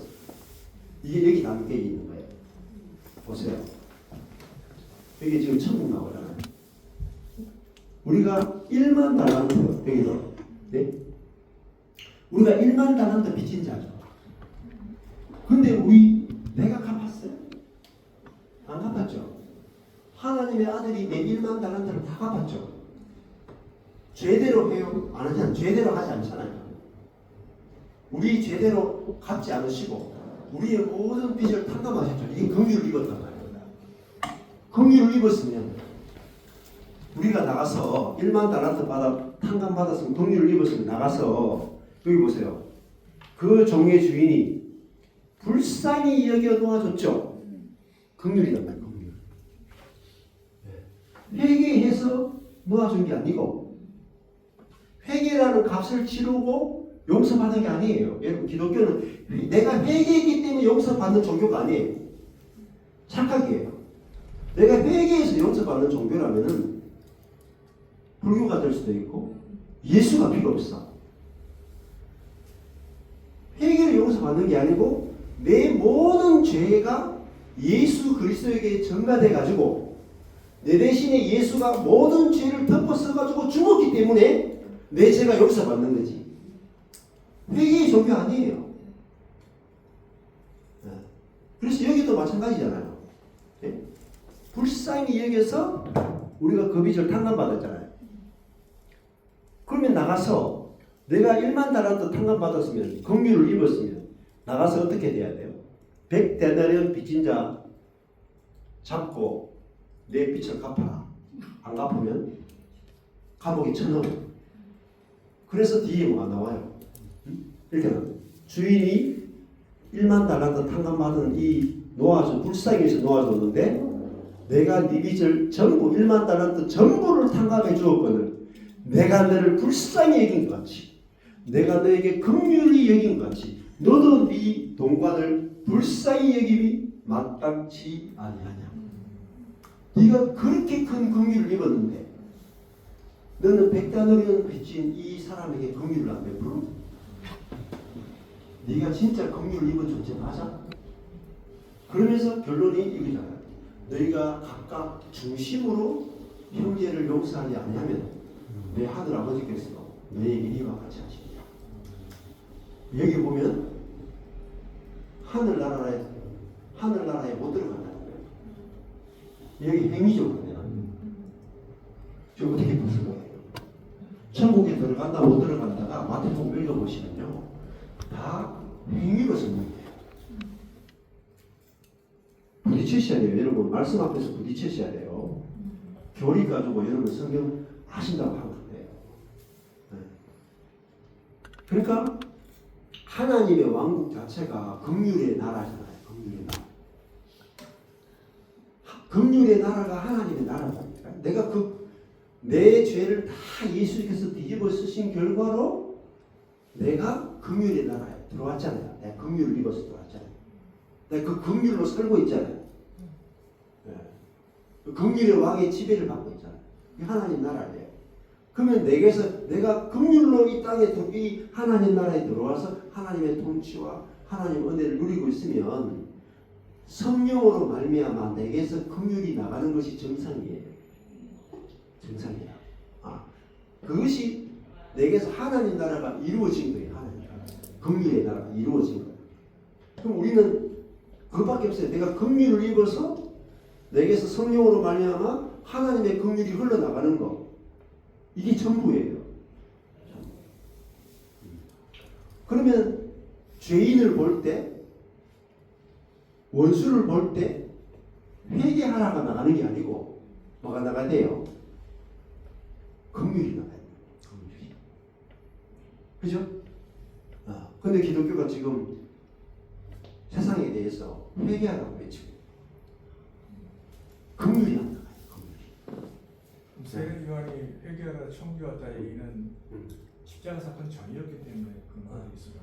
이게 여기 담겨 있는 거예요. 보세요. 여기 지금 천국 나오잖아요. 우리가 1만 달란트, 여기도, 네? 우리가 1만 달란트 빚진 자죠. 근데 내가 갚았어요? 안 갚았죠. 하나님의 아들이 내 1만 달란트를 다 갚았죠. 죄대로 해요? 안 하잖아요. 죄대로 하지 않잖아요. 우리 죄대로 갚지 않으시고 우리의 모든 빚을 탕감하셨죠. 이게 긍휼을 입었단 말입니다. 긍휼을 입었으면 우리가 나가서 1만 달란트 탕감 받았으면 긍휼을 입었으면 나가서 여기 보세요. 그 종의 주인이 불쌍히 여겨 놓아줬죠. 긍휼이란 말이에요. 긍휼. 회개해서 놓아준 게 아니고 회개라는 값을 치르고 용서받는 게 아니에요. 여러분 기독교는 내가 회개했기 때문에 용서받는 종교가 아니에요. 착각이에요. 내가 회개해서 용서받는 종교라면은 불교가 될 수도 있고 예수가 필요 없어. 회개를 용서받는 게 아니고 내 모든 죄가 예수 그리스도에게 전가돼 가지고 내 대신에 예수가 모든 죄를 덮어써 가지고 죽었기 때문에 내 죄가 용서받는 거지. 회개의 종교 아니에요. 그래서 여기도 마찬가지잖아요. 네? 불쌍히 여겨서 우리가 그 빚을 탕감받았잖아요. 그러면 나가서 내가 1만 달란트 탕감받았으면 긍휼을 입었으면 나가서 어떻게 돼야 돼요? 100데나리온 빚진 자 잡고 내 빚을 갚아라. 안 갚으면 감옥에 쳐넣어. 그래서 뒤에 뭐가 나와요? 이렇게 나와요. 주인이 1만 달란트 탕감받은 이 불쌍히 해서 놓아줬는데 내가 네 빚을 전부 1만 달란트 전부를 탕감해 주었거늘 내가 너를 불쌍히 여긴 것 같이 내가 너에게 긍휼히 여긴 것 같이 너도 네 동관을 불쌍히 여김이 마땅치 아니하냐. 네가 그렇게 큰 긍휼을 입었는데 너는 100데나리온 빚진 이 사람에게 긍휼을 안 베풀어? 네가 진짜 긍휼을 입은 존재 맞아? 그러면서 결론이 이거잖아요. 너희가 각각 중심으로 형제를 용서하지 않냐면 내 하늘 아버지께서 너희에게 이와 같이 하십니다. 여기 보면 하늘나라에 못 들어간다는 거예요. 여기 행위적으로 내가 저 어떻게 무슨 거예요? 천국에 들어간다 못 들어간다가 마태복음 읽어보시면요 다 행위로 쓰는 거예요. 부딪히셔야 돼요. 여러분 말씀 앞에서 부딪히셔야 돼요. 교리 가지고 여러분 성경 아신다고 하면 안 돼요. 네. 그러니까 하나님의 왕국 자체가 긍휼의 나라잖아요. 긍휼의 나라. 긍휼의 나라가 하나님의 나라입니다. 내가 내 죄를 다 예수께서 뒤집어 쓰신 결과로 내가 긍휼의 나라에 들어왔잖아요. 내가 긍휼을 입어서 들어왔잖아요. 내가 그 긍휼로 살고 있잖아요. 네. 긍휼의 왕의 지배를 받고 있잖아요. 이게 하나님 나라예요. 그러면 내게서 내가 긍휼로 이 땅에 이 하나님 나라에 들어와서 하나님의 통치와 하나님 은혜를 누리고 있으면 성령으로 말미암아 내게서 긍휼이 나가는 것이 정상이에요. 정상이야. 그것이 내게서 하나님 나라가 이루어진 거예요. 하나님 나라. 긍휼의 나라가 이루어진 거예요. 그럼 우리는 그것밖에 없어요. 내가 긍휼을 입어서 내게서 성령으로 말미암아 하나님의 긍휼이 흘러나가는 거. 이게 전부예요. 그러면 죄인을 볼 때, 원수를 볼 때 회개하라가 나가는 게 아니고 뭐가 나가야 돼요? 긍휼이 나가야 돼요. 긍휼이. 그죠? 근데 기독교가 지금 세상에 대해서 회개하라고 외치고 긍휼이 안 나가요. 긍휼이. 세례요한이 회개하라 청교하다 얘기는 십자가 사건 전이었기 때문에 그 말이 있어요.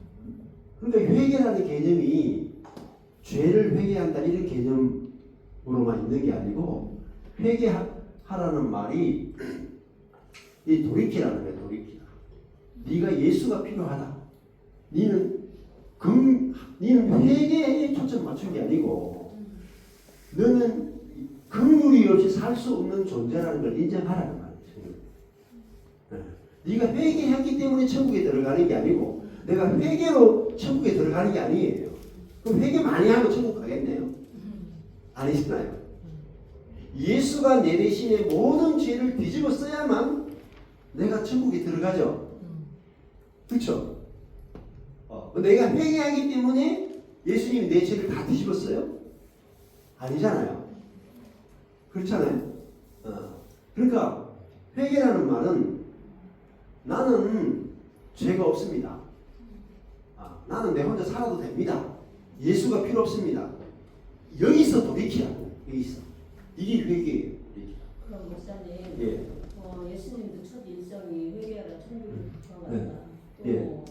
그러니까 회개라는 개념이 죄를 회개한다 이런 개념으로만 있는 게 아니고 회개하라는 말이 이 돌이키라는 거예요. 돌이키라. 네가 예수가 필요하다. 니는 회개에 초점 맞춘 게 아니고 너는 긍휼이 없이 살 수 없는 존재라는 걸 인정하라는 말이에요. 네가 회개했기 때문에 천국에 들어가는 게 아니고 내가 회개로 천국에 들어가는 게 아니에요. 그럼 회개 많이 하고 천국 가겠네요? 아니잖아요. 예수가 내 대신에 모든 죄를 뒤집어 써야만 내가 천국에 들어가죠. 그렇죠? 내가 회개하기 때문에 예수님이 내 죄를 다 뒤집었어요? 아니잖아요. 그렇잖아요. 그러니까 회개라는 말은 나는 죄가 없습니다. 나는 내 혼자 살아도 됩니다. 예수가 필요 없습니다. 여기서 돌이키라는 거예요. 여기서. 이게 회개예요. 그럼 목사님, 예. 예수님도 첫 일성이 회개하라 천국을 들어간다. 예.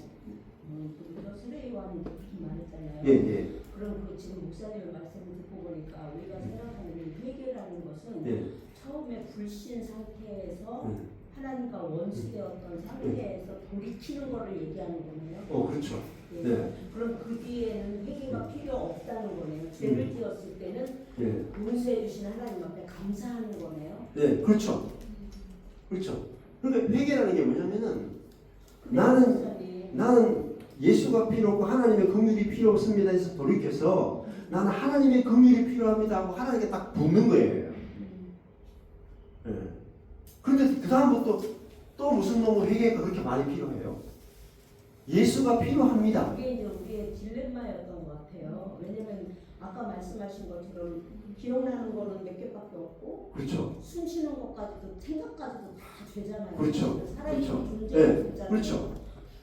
또 세례요한이 그렇게 말했잖아요. 예. 그럼 지금 목사님의 말씀을 듣고 보니까 우리가 생각하는 회개라는 것은 예. 처음에 불신 상태에서 하나님과 원수되었던 상태에서 돌이키는 거를 얘기하는 거네요. 그렇죠. 예. 네. 그럼 그 뒤에는 회개가 필요 없다는 거네요. 죄를 지었을 때는 예. 용서해 주신 하나님 앞에 감사하는 거네요. 네, 그렇죠. 그렇죠. 그러니까 회개라는 게 뭐냐면은 목사님, 나는 예수가 필요 없고 하나님의 긍휼이 필요 없습니다 해서 돌이켜서 나는 하나님의 긍휼이 필요합니다 하고 하나님께 딱 붙는 거예요. 네. 그런데 그 다음부터 또 무슨 놈의 회개가 그렇게 많이 필요해요? 예수가 필요합니다. 그게 이제 우리의 딜레마였던 것 같아요. 왜냐면 아까 말씀하신 것처럼 기억나는 거는 몇 개밖에 없고, 그렇죠. 숨쉬는 것까지도 생각까지도 다 죄잖아요. 그렇죠. 살아있는 그렇죠. 존재가 네. 죄잖아요. 그렇죠.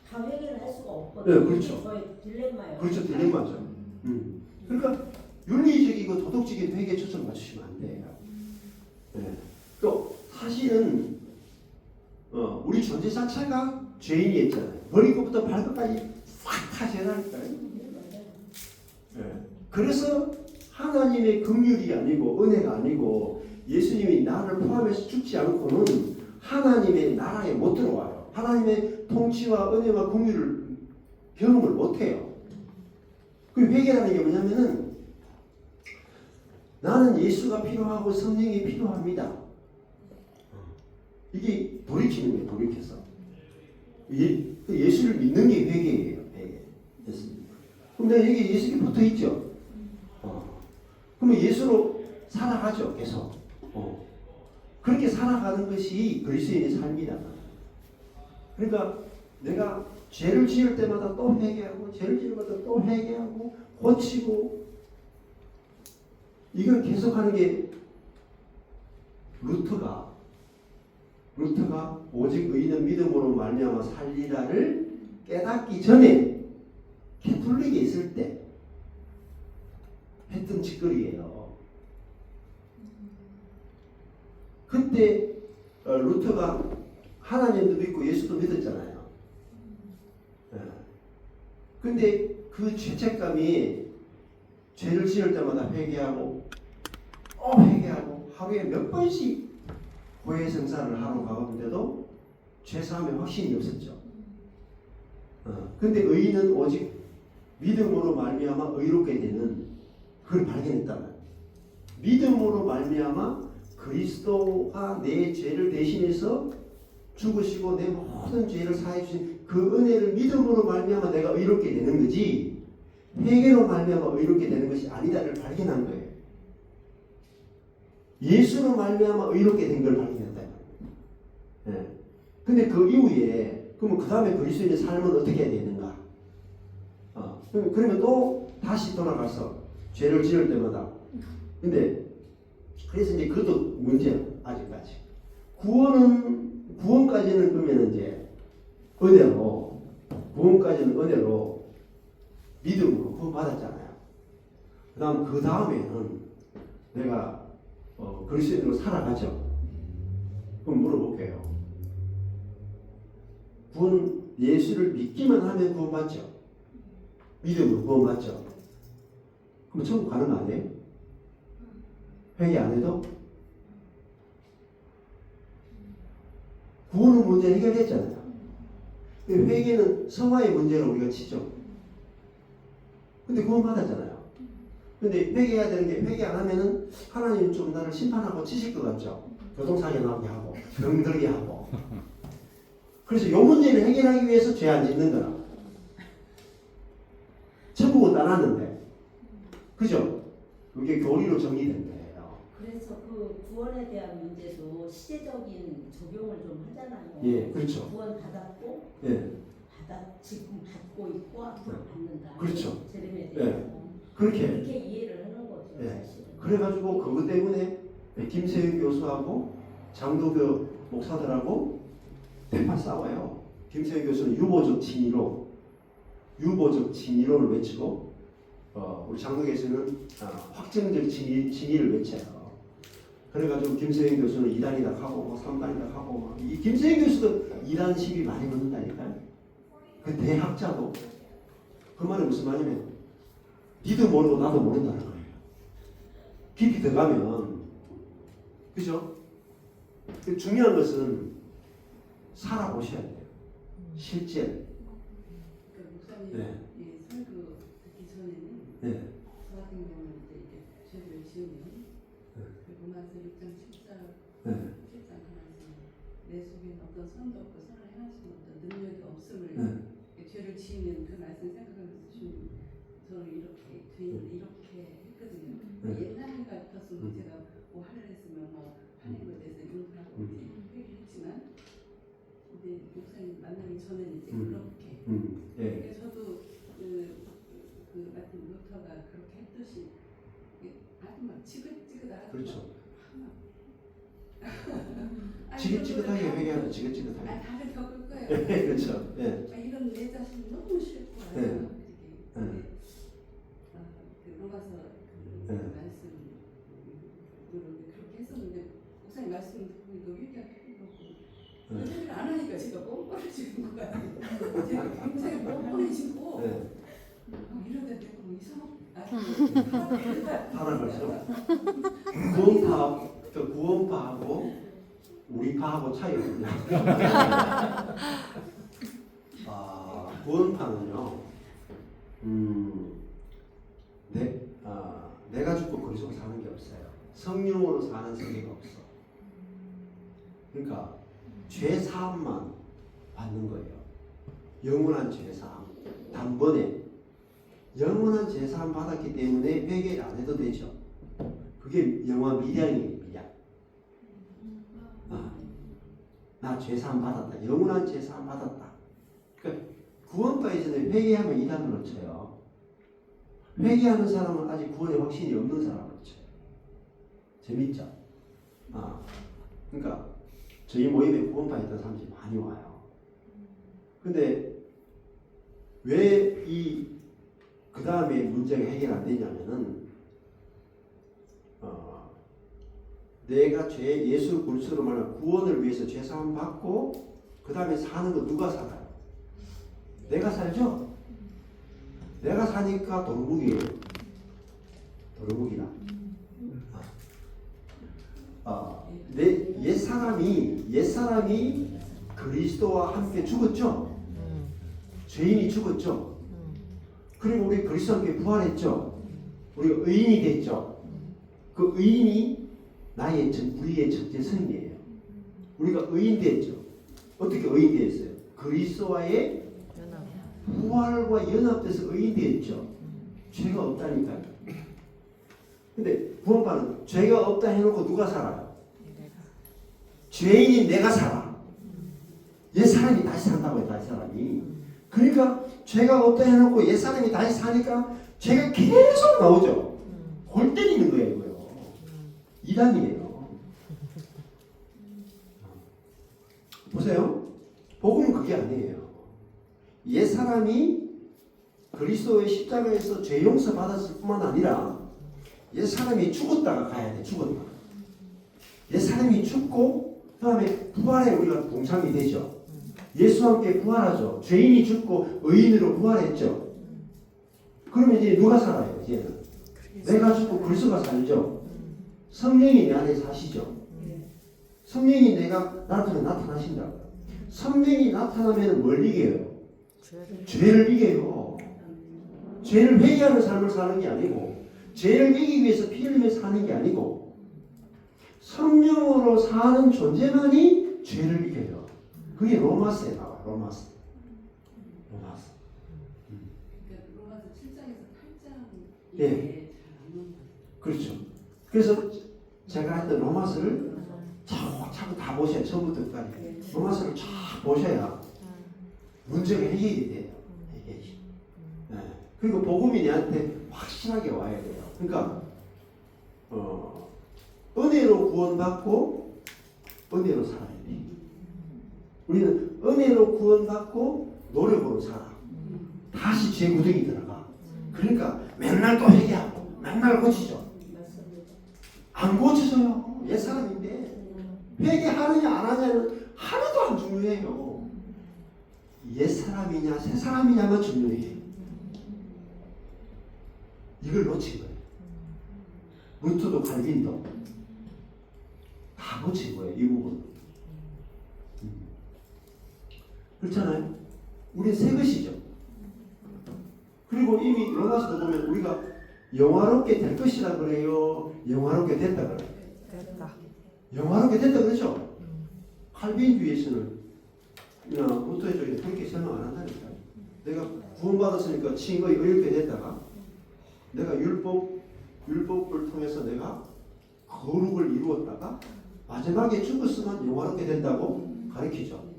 다 회개를 할 수가 없거든요. 네, 그렇죠. 이게 저의 딜레마예요. 그렇죠. 딜레마죠. 그러니까 윤리적이고 도덕적인 회개에 초점 맞추시면 안 돼요. 네. 또 사실은 우리 존재 자체가 죄인이었잖아요. 머리끝부터 발끝까지 싹 다 죄라니까요. 네. 그래서 하나님의 긍휼이 아니고 은혜가 아니고 예수님이 나를 포함해서 죽지 않고는 하나님의 나라에 못 들어와요. 하나님의 통치와 은혜와 긍휼을 경험을 못해요. 그 회개라는 게 뭐냐면은 나는 예수가 필요하고 성령이 필요합니다. 이게 돌이키는 거예요. 돌이켜서 예수를 믿는 게 회개예요. 회개. 그럼 내가 여기 예수께 붙어 있죠. 그러면 예수로 살아가죠. 계속. 그렇게 살아가는 것이 그리스도인의 삶이다. 그러니까 내가 죄를 지을 때마다 또 회개하고 죄를 지을 때마다 또 회개하고 고치고 이걸 계속하는 게 루터가 오직 의인은 믿음으로 말미암아 살리라를 깨닫기 전에 캐톨릭에 있을 때 했던 짓거리예요. 그때 루터가 하나님도 믿고 예수도 믿었잖아요. 근데 그 죄책감이 죄를 지을 때마다 회개하고 회개하고 하루에 몇 번씩 고해성사를 하러 가는데도 죄사함의 확신이 없었죠. 근데 의인은 오직 믿음으로 말미암아 의롭게 되는 그걸 발견했단 말이에요. 믿음으로 말미암아 그리스도가 내 죄를 대신해서 죽으시고 내 모든 죄를 사해 주신 그 은혜를 믿음으로 말미암아 내가 의롭게 되는 거지 회개로 말미암아 의롭게 되는 것이 아니다를 발견한 거예요. 예수로 말미암아 의롭게 된 걸 발견했다. 예. 근데 그 이후에 그러면 그 다음에 그리스도인의 삶은 어떻게 해야 되는가? 그러면 또 다시 돌아가서 죄를 지을 때마다 근데 그래서 이제 그것도 문제야 아직까지. 구원까지는 그러면 이제 은혜로 구원까지는 은혜로 믿음으로 구원받았잖아요. 그 다음에는 내가 그리스도인으로 살아가죠. 그럼 물어볼게요. 예수를 믿기만 하면 구원받죠. 믿음으로 구원받죠. 그럼 천국 가는 거 아니에요? 회개 안 해도? 구원은 문제 해결했잖아요. 회개는 성화의 문제를 우리가 치죠. 근데 구원받았잖아요. 근데 회개해야 되는 게 회개 안 하면은 하나님 좀 나를 심판하고 치실 것 같죠. 교통사고 나게 하고 병들게 하고. 그래서 이 문제를 해결하기 위해서 죄 안 짓는 거라. 천국은 따놨는데, 그죠? 그게 교리로 정리된 거예요. 그래서 그 구원에 대한 문제도 시대적인 적용을 좀 하잖아요. 예, 그렇죠. 구원 받았고, 예, 지금 받고 있고 앞으로 받는다. 그렇죠. 제рем에 예. 대해서 그렇게. 이해를 하는 거죠, 예. 사실은. 그래가지고 그것 때문에 김세윤 교수하고 장도교 목사들하고 대판 싸워요. 김세윤 교수는 유보적 징의론을 외치고 우리 장도 교수는 확정적 징의를 외쳐요. 그래가지고 김세윤 교수는 2단이다 하고 3단이다 하고 이 김세윤 교수도 2단 시비 많이 받는다니까요. 그 대학자도 그 말이 무슨 말이냐면 니도 모르고 나도 모른다는 거예요. 깊이 들어가면 그죠? 중요한 것은 살아보셔야 돼요. 실제. 목사님 네. 이 설교 듣기 전에는 네. 저 같은 경우는 이제 죄를 지으면 로마서 6장 14장 네. 그 말씀 내 속에는 어떤 선도 없고 선을 행하시는 어떤 능력이 없음을 네. 죄를 지으면 그 말씀 생각하면서 주님 저는 이렇게 죄인데 이렇게 했거든요. 옛날 같았으면 제가 뭐 하려 했으면 뭐 하나님에 대해서 용서하고 회개했지만 근데 목사님 만나기 전에는 이제 그렇게 예. 저도 그 마틴 루터가 그렇게 했듯이 아주 막 지긋지긋하고 그렇죠. 아니, 지긋지긋하게 그거를 회개하면 지긋지긋하게. 다들 겪을 거예요. 그렇죠. 예. 이런 내 자신 너무 싫고 네. 그게 근데 그 로마서 그 네. 말씀 그렇게 했었는데 목사님 말씀 듣고 이거 회개하고 회개를 안 하니까 제가 뻔뻔해지는 거야. 제가 굉장히 뻔뻔해지고 네. 이러다 내가 뭐 이상하고 살아가죠. 구원파하고 우리파하고 차이가 있냐? 구원파는요. 내가 죽고 그리스도 사는 게 없어요. 성령으로 사는 세계가 없어. 그러니까 죄 사함만 받는 거예요. 영원한 죄 사함. 단번에 영원한 죄 사함 받았기 때문에 회개를 안 해도 되죠. 그게 영원 미량이에요. 미량. 나 죄 사함 받았다. 영원한 죄 사함 받았다. 그러니까 구원파에서는 회개하면 이단으로 쳐요. 회개하는 사람은 아직 구원의 확신이 없는 사람으로 쳐요. 재밌죠? 그러니까 저희 모임에 구원파에 있던 사람들이 많이 와요. 근데 왜 그 다음에 문제가 해결 안 되냐면은 내가 예수 그리스도로 말하는 구원을 위해서 죄 사함 받고 그 다음에 사는 거 누가 살아요? 내가 살죠? 내가 사니까 도루묵이에요. 도루묵이라. 옛사람이 그 그리스도와 함께 죽었죠. 죄인이 죽었죠. 그리고 우리 그리스도와 함께 부활했죠. 우리가 의인이 됐죠. 그 의인이 우리의 적재성이에요. 우리가 의인 됐죠. 어떻게 의인 됐어요? 그리스도와의 부활과 연합돼서 의인 됐죠. 죄가 없다니까요. 근데 구원파는 죄가 없다 해놓고 누가 살아요? 죄인인 내가 살아. 옛 사람이 다시 산다고요. 다시 사람이. 그러니까 죄가 없다 해놓고 옛 사람이 다시 사니까 죄가 계속 나오죠. 골 때리는 거예요. 이거요. 이단이에요. 보세요. 복음은 그게 아니에요. 옛 사람이 그리스도의 십자가에서 죄 용서 받았을 뿐만 아니라 옛 사람이 죽었다가 가야 돼. 죽었다. 옛 사람이 죽고 그다음에 부활에 우리가 동참이 되죠. 예수와 함께 부활하죠. 죄인이 죽고 의인으로 부활했죠. 그러면 이제 누가 살아요? 이제는 내가 죽고 그리스도가 살죠. 성령이 내 안에 사시죠. 성령이 내가 나타나신다고요. 성령이 나타나면 뭘 이겨요? 죄를 이겨요. 죄를 회개하는 삶을 사는 게 아니고, 죄를 이기기 위해서 피 흘리면서 사는 게 아니고, 성령으로 사는 존재만이 죄를 이겨요. 그게 로마서에 나와요. 로마서. 그러니까 로마서 7장에서 8장이 네. 잘안 넘어요. 그렇죠. 그래서 제가 했던 로마서를 차곡차곡 다 보셔야 처음부터 끝까지. 로마서를 쫙 보셔야 문제가 해결이 돼요. 해결이. 네. 그리고 복음이 내한테 확실하게 와야 돼요. 그러니까 은혜로 구원받고 은혜로 살아야 돼. 우리는 은혜로 구원받고 노력으로 살아. 다시 죄 구덩이 들어가. 그러니까 맨날 또 회개하고 맨날 고치죠. 안 고쳐져요. 옛 사람인데 회개하느냐 안 하냐는 하나도 안 중요해요. 옛 사람이냐 새 사람이냐만 중요해요. 이걸 놓친 거예요. 루트도 갈빈도 다 놓친 거예요. 이 부분. 그렇잖아요. 우리는 새 것이죠. 그리고 이미 로마서도 보면 우리가 영화롭게 될 것이라 그래요. 영화롭게 됐다 그래요. 영화롭게 됐다 그러죠. 칼빈주의에서는 루터의 쪽에 그렇게 설명 안 한다니까. 내가 구원받았으니까 칭거에 의롭게 됐다가 내가 율법을 통해서 내가 거룩을 이루었다가 마지막에 죽었으면 영화롭게 된다고 가르치죠.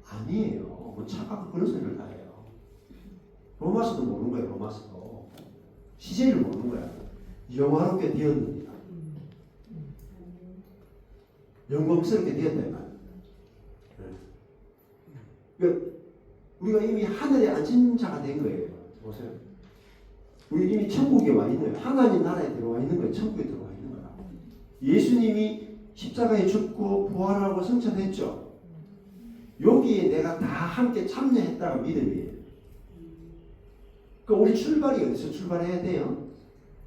아니에요. 뭐 착각하고 그런 소리를 다 해요. 로마서도 모르는 거예요. 로마서도 시제를 모르는 거야. 영화롭게 되었느니라. 영광스럽게 되었다 이 말이에요. 그러니까 우리가 이미 하늘에 앉은 자가 된 거예요. 보세요. 우리 이미 천국에 와 있는 거예요. 하나님 나라에 들어와 있는 거예요. 천국에 들어와 있는 거야. 예수님이 십자가에 죽고 부활하고 승천했죠. 여기에 내가 다 함께 참여했다가 믿음이에요. 그러니까 우리 출발이 어디서 출발해야 돼요?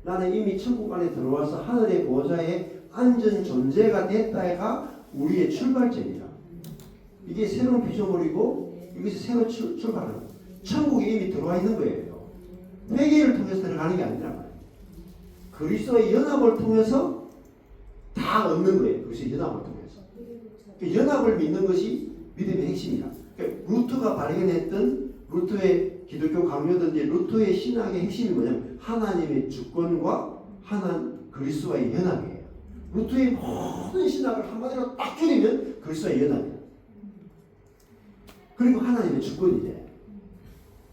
나는 이미 천국 안에 들어와서 하늘의 보좌에 앉은 존재가 됐다가 우리의 출발점이다. 이게 새로운 피조물이고 여기서 새로 출발하는 거예요. 천국에 이미 들어와 있는 거예요. 회개를 통해서 들어가는 게 아니란 말이에요. 그리스도의 연합을 통해서 다 얻는 거예요. 그리스도의 연합을 통해서. 그 연합을 믿는 것이 믿음의 핵심이다. 그러니까 루터가 발견했던 루터의 기독교 강요든지 루터의 신학의 핵심이 뭐냐면 하나님의 주권과 그리스도와의 연합이에요. 루터의 모든 신학을 한마디로 딱 줄이면 그리스도와의 연합이에요. 그리고 하나님의 주권이래.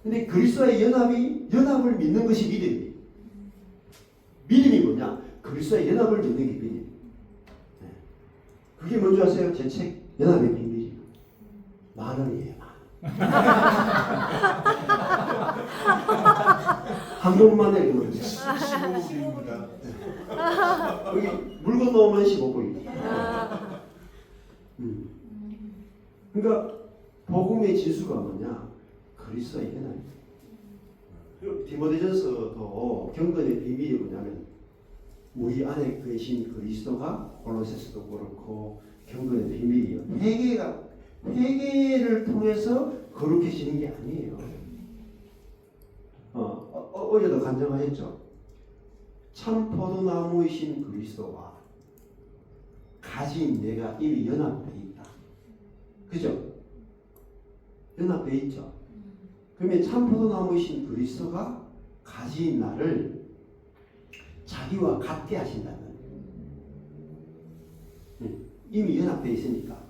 근데 그리스도와의 연합을 믿는 것이 믿음이에요. 믿음이 뭐냐? 그리스도와의 연합을 믿는 게 믿음이에요. 네. 그게 뭔지 아세요? 제 책 연합의 비밀이 10,000원이에요. 한 권만에 이거 15부입니다. 여기 물건 넣으면 15불입니다. 그러니까 복음의 지수가 뭐냐? 그리스도의 연합입니다. 디모데전서도 경건의 비밀이 뭐냐면 우리 안에 계신 그리스도가 골로새서도 그렇고 경건의 비밀이요. 회개가 회개를 통해서 거룩해지는 게 아니에요. 어제도 간증하셨죠. 참 포도나무이신 그리스도와 가진 내가 이미 연합돼 있다. 그죠? 연합돼 있죠. 그러면 참 포도나무이신 그리스도가 가진 나를 자기와 같게 하신다는 이미 연합돼 있으니까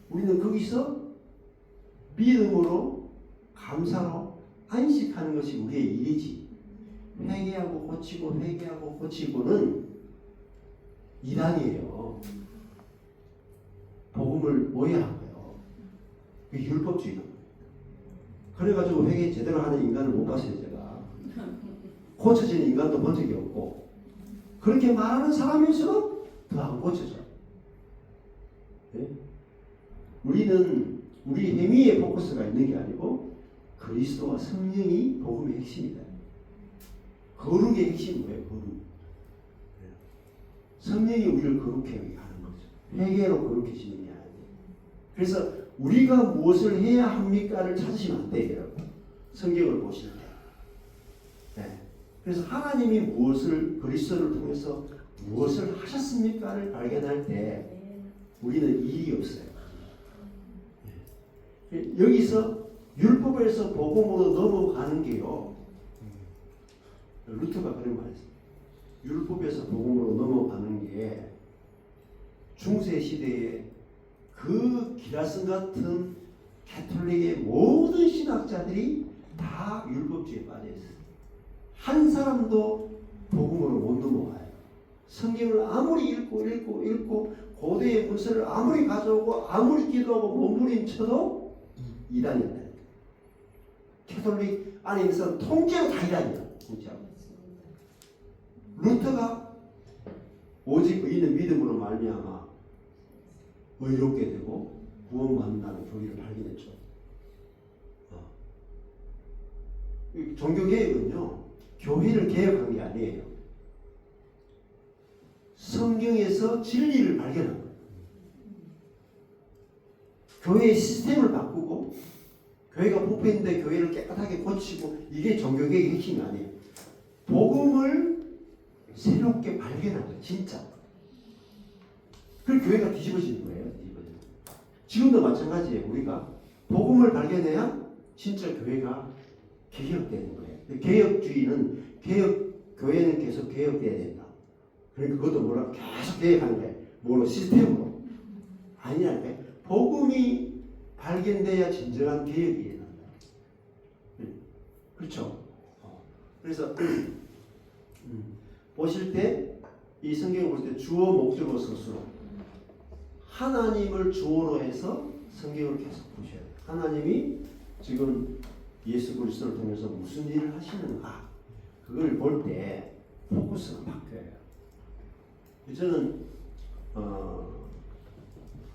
우리는 거기서 믿음으로 감사로 안식하는 것이 우리의 일이지. 회개하고 고치고 회개하고 고치고는 이단이에요. 복음을 오해한 거예요. 그게 율법주의다. 그래가지고 회개 제대로 하는 인간을 못 봤어요. 제가 고쳐지는 인간도 본 적이 없고 그렇게 말하는 사람일수록 더 안 고쳐져. 네? 우리는 우리 행위에 포커스가 있는 게 아니고 그리스도와 성령이 복음의 핵심이다. 거룩의 핵심이 뭐예요? 거룩. 성령이 우리를 거룩해 하는 거죠. 회개로 거룩해지는 게 아니에요. 그래서 우리가 무엇을 해야 합니까를 찾으시면 안 돼요. 여러분. 성경을 보실 때. 네. 그래서 하나님이 무엇을 그리스도를 통해서 무엇을 하셨습니까를 발견할 때 우리는 일이 없어요. 네. 여기서 율법에서 복음으로 넘어가는 게요. 루터가 그런 말했어요. 율법에서 복음으로 넘어가는 게 중세 시대에 그 기라슨 같은 가톨릭의 모든 신학자들이 다 율법주의에 빠져 있어요. 한 사람도 복음으로 못 넘어가요. 성경을 아무리 읽고 고대의 문서를 아무리 가져오고 아무리 기도하고 몸부림쳐도 이단이다. 가톨릭 안에 있는 사람 통째로 다 이단이야. 진짜. 루터가 오직 의인은 믿음으로 말미암아 의롭게 되고 구원받는다는 교리를 발견했죠. 종교개혁은요 교회를 개혁한 게 아니에요. 성경에서 진리를 발견한 거예요. 교회의 시스템을 바꾸고 교회가 부패인데 교회를 깨끗하게 고치고 이게 종교개혁의 핵심이 아니에요. 복음을 새롭게 발견한 거예요. 진짜. 그 교회가 뒤집어지는 거예요. 뒤집어지는. 지금도 마찬가지예요. 우리가 복음을 발견해야 진짜 교회가 개혁되는 거예요. 개혁주의는 교회는 계속 개혁돼야 된다. 그러니까 그것도 뭐라 계속 개혁하는 거예요. 뭐로 시스템으로. 아니라니까요. 복음이 발견돼야 진정한 개혁이 일어난다. 그렇죠. 그래서 보실 때 이 성경을 볼 때 주어 목적어 서술로 하나님을 주어로 해서 성경을 계속 보셔야 돼요. 하나님이 지금 예수 그리스도를 통해서 무슨 일을 하시는가 그걸 볼 때 포커스가 바뀌어요. 저는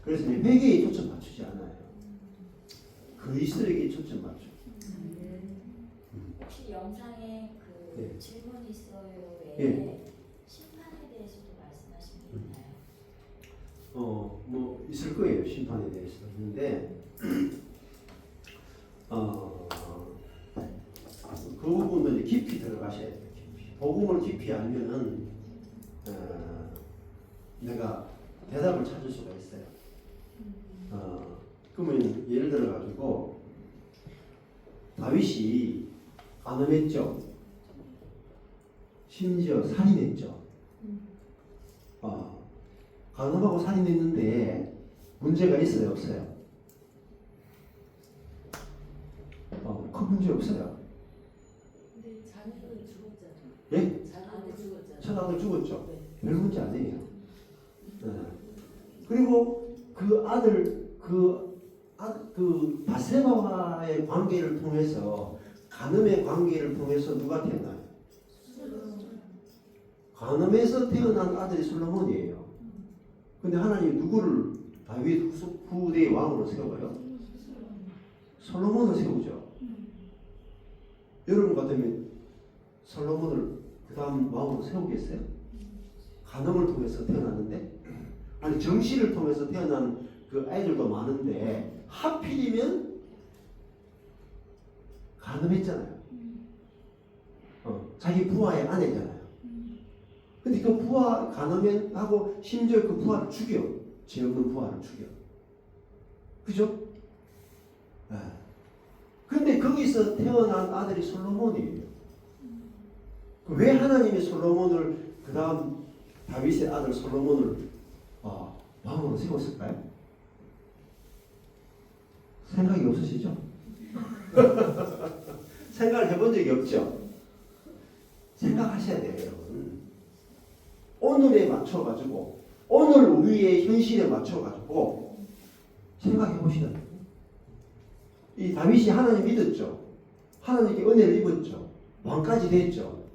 그래서 회개에 초점 맞추지 않아요. 그리스도에게 초점 맞춰. 혹시 영상에 그 네. 질문이 있어요 외에 네. 심판에 대해서도 말씀하신 게 있나요? 뭐 있을 거예요. 심판에 대해서. 근데 그 부분은 깊이 들어가셔야 돼요. 깊이. 복음을 깊이 알면은 내가 대답을 찾을 수가 있어요. 그러면 예를 들어 가지고 다윗이 간음했죠. 심지어 살인했죠. 간음하고 살인했는데 문제가 있어요, 없어요? 큰 문제 없어요. 근데 자녀는 죽었잖아요. 예? 자녀는 죽었잖아요. 천하도 죽었죠. 네. 별 문제 아니에요. 그리고 그 아들 그 바세바와의 관계를 통해서 간음의 관계를 통해서 누가 태어나요? 간음에서 태어난 아들이 솔로몬이에요. 근데 하나님이 누구를 다윗 후대의 왕으로 세워요? 솔로몬을 세우죠. 여러분 같으면 솔로몬을 그 다음 왕으로 세우겠어요? 간음을 통해서 태어났는데? 아니 정씨를 통해서 태어난 그 아이들도 많은데 하필이면 간음했잖아요. 자기 부하의 아내잖아요. 근데 그 부하 간음하고 심지어 그 부하를 죽여. 죄 없는 부하를 죽여. 그죠? 네. 근데 거기서 태어난 아들이 솔로몬이에요. 왜 하나님이 솔로몬을 그 다음 다윗의 아들 솔로몬을 왕으로 세웠을까요? 생각이 없으시죠? 생각을 해본 적이 없죠? 생각하셔야 돼요, 여러분. 오늘에 맞춰가지고, 오늘 우리의 현실에 맞춰가지고 생각해 보시다. 이 다윗이 하나님 믿었죠. 하나님께 은혜를 입었죠. 왕까지 됐죠.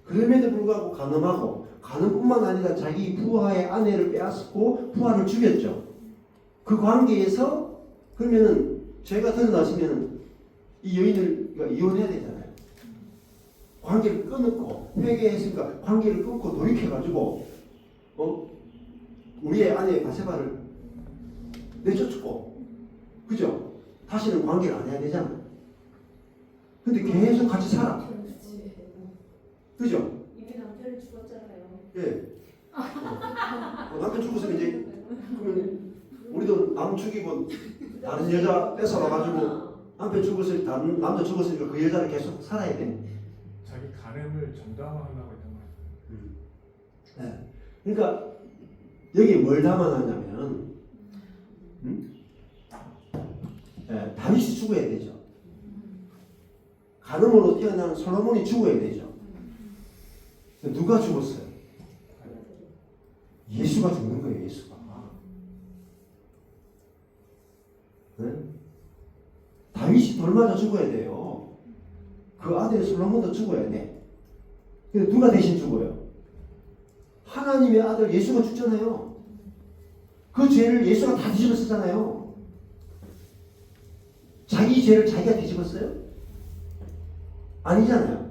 그럼에도 불구하고 간음하고, 간음뿐만 아니라 자기 부하의 아내를 빼앗고 부하를 죽였죠. 그 관계에서 그러면은 죄가 드러나시면은 이 여인을 이혼해야 되잖아요. 관계를 끊고 회개했으니까 관계를 끊고 돌이켜가지고 우리의 아내 바세바를 내쫓고, 그죠? 다시는 관계를 안 해야 되잖아. 근데 계속 같이 살아. 그죠? 이미 남편이 죽었잖아요. 예. 남편 죽었으면 이제 그러면 우리도 남 죽이고 다른 여자 뺏어와가지고 남편 죽었을 다른 남자 죽었으니까 그 여자를 계속 살아야 돼. 자기 간음을 정당화하려고 했던 거예요. 네. 그러니까 여기 뭘 담아놨냐면 다윗이 죽어야 되죠. 간음으로 태어난 솔로몬이 죽어야 되죠. 누가 죽었어요? 예수가 죽는 거예요. 예수가. 네? 다윗이 돌 맞아 죽어야 돼요. 그 아들 솔로몬도 죽어야 돼. 근데 누가 대신 죽어요? 하나님의 아들 예수가 죽잖아요. 그 죄를 예수가 다 뒤집었었잖아요. 자기 죄를 자기가 뒤집었어요? 아니잖아요.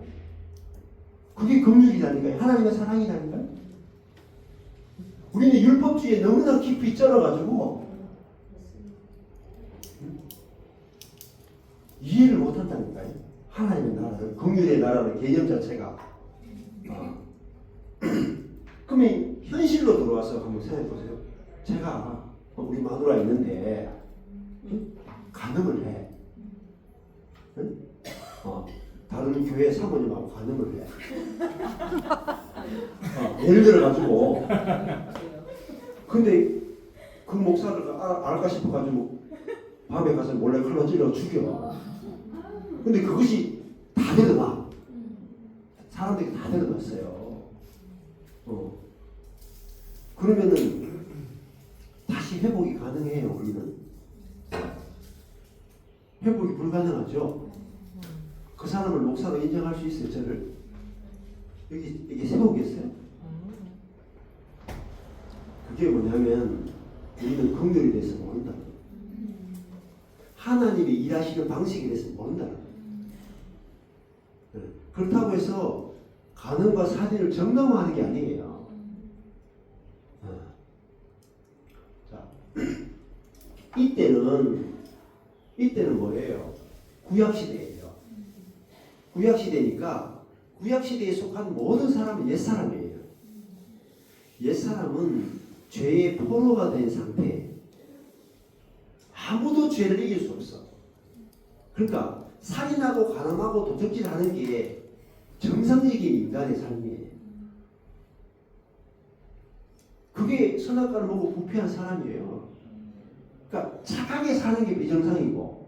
그게 긍휼이라니까요. 하나님의 사랑이라니까요. 우리는 율법주의에 너무나 깊이 쩔어가지고 이해를 못한다니까요. 하나님의 나라를, 긍휼의 나라를 개념 자체가. 그러면 현실로 들어와서 한번 생각해 보세요. 제가 우리 마누라 있는데 간음을 해. 다른 교회 사모님하고 간음을 해. 예를 들어가지고 근데 그 목사를 알까 싶어가지고 밤에 가서 몰래 칼로 찔러 죽여. 근데 그것이 다 드러나. 사람들이 다 드러났어요. 그러면은 다시 회복이 가능해요. 우리는 회복이 불가능하죠. 그 사람을 목사로 인정할 수 있어요. 저를 이게 세우겠어요? 그게 뭐냐면 우리는 긍휼에 대해서 모른다. 하나님이 일하시는 방식에 대해서 모른다. 그렇다고 해서 간음과 살인을 정당화하는 게 아니에요. 자, 이때는 뭐예요? 구약 시대예요. 구약 시대니까 구약 시대에 속한 모든 사람은 옛 사람이에요. 옛 사람은 죄의 포로가 된 상태. 아무도 죄를 이길 수 없어. 그러니까 살인하고 간음하고 도적질하는 게 정상적인 인간의 삶이에요. 그게 선악과를 보고 부패한 사람이에요. 그러니까 착하게 사는 게 비정상이고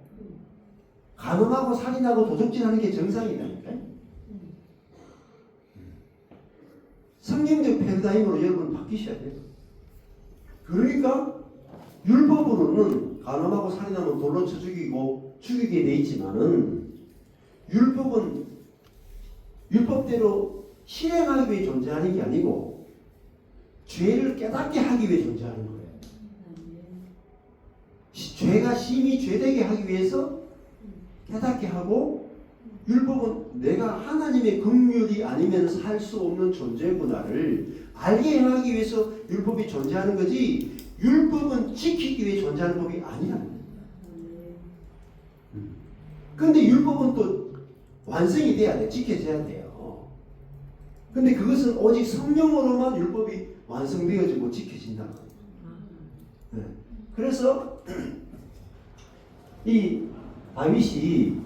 간음하고 살인하고 도적질하는 게 정상이라니까요. 성경적 패러다임으로 여러분 바뀌셔야 돼요. 그러니까 율법으로는 간음하고 살인하면 돌로 쳐 죽이고 죽이게 돼 있지만은 율법은 율법대로 실행하기 위해 존재하는 게 아니고 죄를 깨닫게 하기 위해 존재하는 거예요. 죄가 심히 죄되게 하기 위해서 깨닫게 하고, 율법은 내가 하나님의 긍휼이 아니면 살 수 없는 존재구나를 알게 하기 위해서 율법이 존재하는 거지, 율법은 지키기 위해 존재하는 법이 아니라는 거예요. 근데 율법은 또 완성이 돼야 돼. 지켜져야 돼요. 근데 그것은 오직 성령으로만 율법이 완성되어지고 지켜진다. 네. 그래서 이 다윗이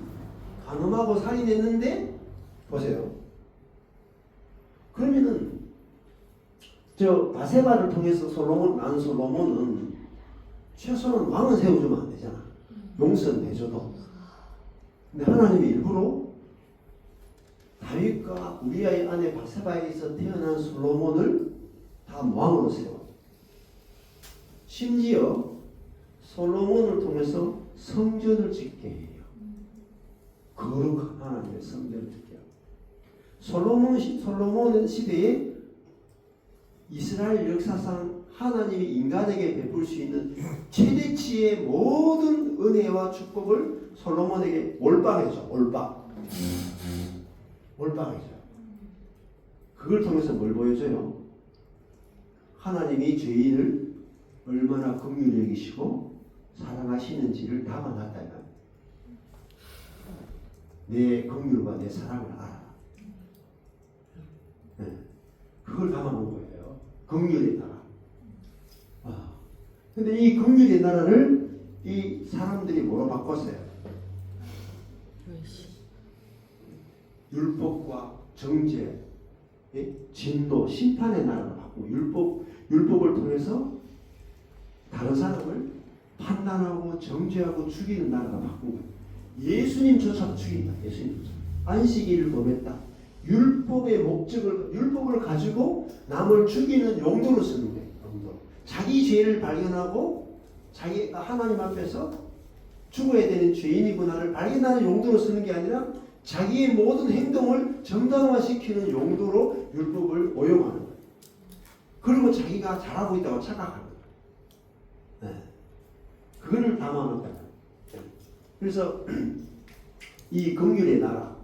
간음하고 살인했는데 보세요. 그러면은 저 바세바를 통해서 솔로몬은 최소한 왕은 세워주면 안 되잖아. 용서는 해줘도. 근데 하나님이 일부러 다윗과 우리아의 아내 바세바에서 태어난 솔로몬을 다 왕으로 세워. 심지어 솔로몬을 통해서 성전을 짓게 해요. 거룩한 하나님의 성전을 짓게 해요. 솔로몬 시대에 이스라엘 역사상 하나님이 인간에게 베풀 수 있는 최대치의 모든 은혜와 축복을 솔로몬에게 몰빵해줘. 몰빵해줘. 그걸 통해서 뭘 보여줘요? 하나님이 죄인을 얼마나 긍휼히 여기시고 사랑하시는지를 담아놨다. 내 긍휼과 내 사랑을 알아. 네. 그걸 담아놓은 거예요. 긍휼의 나라. 근데 이 긍휼의 나라를 이 사람들이 뭐로 바꿨어요? 율법과 정죄, 진노, 심판의 나라로 바꾸고 율법을 통해서 다른 사람을 판단하고 정죄하고 죽이는 나라가 바꾼 거예요. 예수님조차도 죽인다. 예수님조차. 안식일을 범했다. 율법을 가지고 남을 죽이는 용도로 쓰는 거예요. 용도로. 자기 죄를 발견하고 자기가 하나님 앞에서 죽어야 되는 죄인이구나를 발견하는 용도로 쓰는 게 아니라 자기의 모든 행동을 정당화시키는 용도로 율법을 오용하는 거예요. 그리고 자기가 잘하고 있다고 착각하는 거예요. 네. 그거를 담아놓은 거예요. 그래서 이 긍휼의 나라.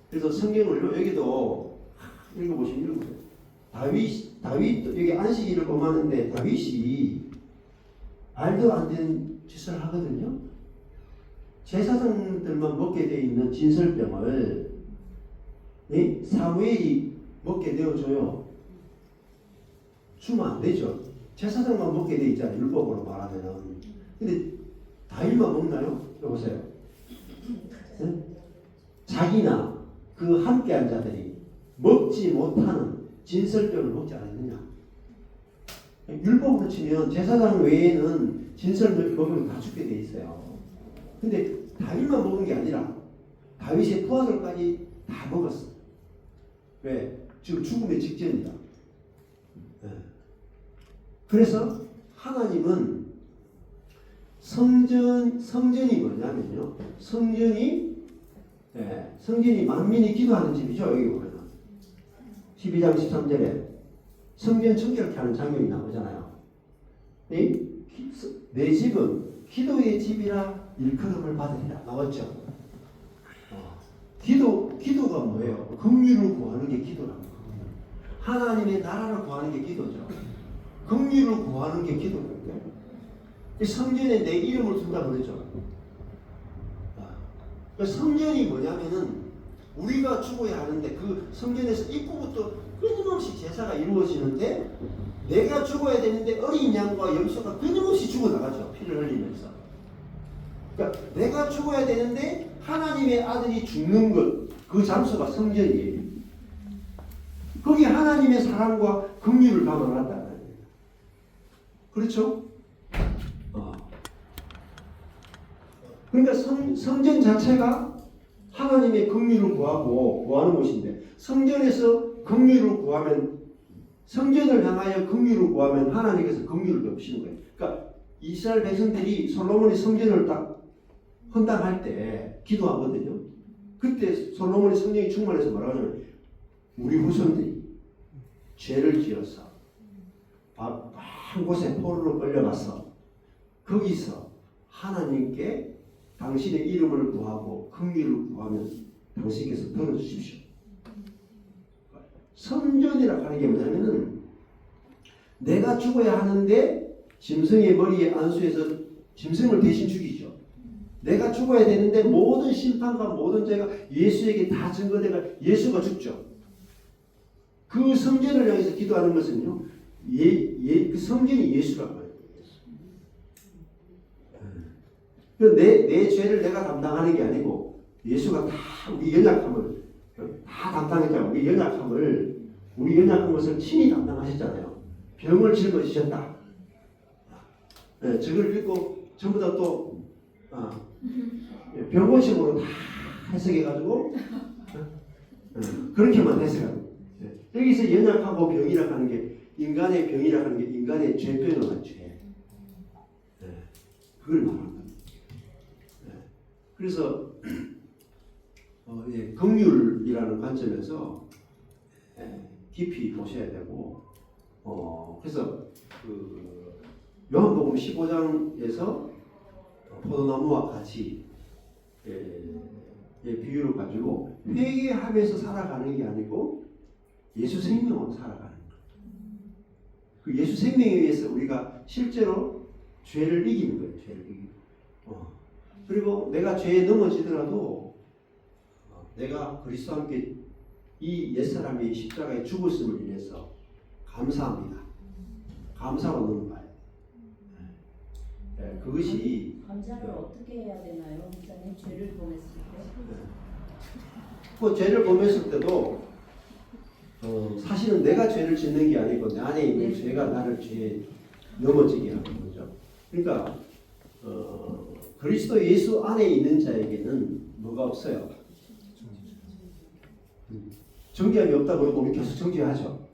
그래서 성경을 여기도 읽어보세요. 다윗 여기 안식일을 범하는데 다윗이 말도 안 되는 짓을 하거든요. 제사장들만 먹게 돼 있는 진설병을 사무엘이 먹게 되어줘요. 주면 안 되죠. 제사장만 먹게 돼 있잖아요. 율법으로 말하면은. 근데 다윗만 먹나요? 여보세요. 네? 자기나 그 함께한 자들이 먹지 못하는 진설병을 먹지 않았느냐? 율법으로 치면 제사장 외에는 진설병 먹으면 다 죽게 돼 있어요. 근데 다윗만 먹은 게 아니라 다윗의 부하들까지 다 먹었어. 왜? 지금 죽음의 직전이다. 네. 그래서 하나님은 성전이 뭐냐면요. 성전이 만민이 기도하는 집이죠. 여기 보면 12장 13절에 성전 청결케 하는 장면이 나오잖아요. 내 집은 기도의 집이라 일컬음을 받으리라 나왔죠. 기도가 뭐예요? 긍휼을 구하는 게 기도라는 거예요. 하나님의 나라를 구하는 게 기도죠. 긍휼을 구하는 게 기도거든요. 성전에 내 이름을 둔다 그러죠. 성전이 뭐냐면은 우리가 죽어야 하는데 그 성전에서 입구부터 끊임없이 제사가 이루어지는데 내가 죽어야 되는데 어린 양과 염소가 끊임없이 죽어나가죠. 피를 흘리면서. 그러니까 내가 죽어야 되는데 하나님의 아들이 죽는 것, 그 장소가 성전이에요. 거기 하나님의 사랑과 긍휼을 담아놨다는 거예요. 그렇죠? 그러니까 성전 자체가 하나님의 긍휼을 구하는 곳인데 성전에서 긍휼을 구하면 성전을 향하여 긍휼을 구하면 하나님께서 긍휼을 베푸시는 거예요. 그러니까 이스라엘 백성들이 솔로몬이 성전을 딱 헌당할 때 기도하거든요. 그때 솔로몬이 성령이 충만해서 뭐라고 하냐면 우리 후손들이 죄를 지어서 한 곳에 포로로 끌려가서 거기서 하나님께 당신의 이름을 구하고 긍휼을 구하면 당신께서 들어주십시오. 성전이라고 하는 게 뭐냐면은 내가 죽어야 하는데 짐승의 머리에 안수해서 짐승을 대신 죽이죠. 내가 죽어야 되는데 모든 심판과 모든 죄가 예수에게 다 증거되가 예수가 죽죠. 그 성전을 향해서 기도하는 것은요, 그 성전이 예수란 말이에요. 내 죄를 내가 담당하는 게 아니고 예수가 다 우리 연약함을 다 담당했잖아요. 우리 연약한 것을 친히 담당하셨잖아요. 병을 짊어지셨다. 네, 저걸 읽고 전부 다 또 병고침으로 다 해석해가지고 그렇게만 해석하고 여기서 연약하고 병이라고 하는 게 인간의 병이라고 하는 게 인간의 죄병을 한 죄. 그걸 말합니다. 그래서 긍휼이라는 관점에서 깊이 보셔야 되고 그래서 그 요한복음 15장에서 포도나무와 같이 비유를 가지고 회개하면서 살아가는 게 아니고 예수 생명으로 살아가는 거예요. 그 예수 생명에 의해서 우리가 실제로 죄를 이기는 거예요. 죄를 이기는. 그리고 내가 죄에 넘어지더라도 내가 그리스도와 함께 이 옛사람이 십자가에 죽었음을 인해서 감사합니다. 감사로 넘어가요. 그것이 감사를 어떻게 해야 되나요? 목사님 죄를 범했을 때? 그 죄를 범했을 때도 사실은 내가 죄를 짓는 게 아니고 내 안에 있는 죄가 나를 죄에 넘어지게 하는 거죠. 그러니까 그리스도 예수 안에 있는 자에게는 뭐가 없어요? 정죄함이 없다고 그러고 우리 계속 정죄하죠.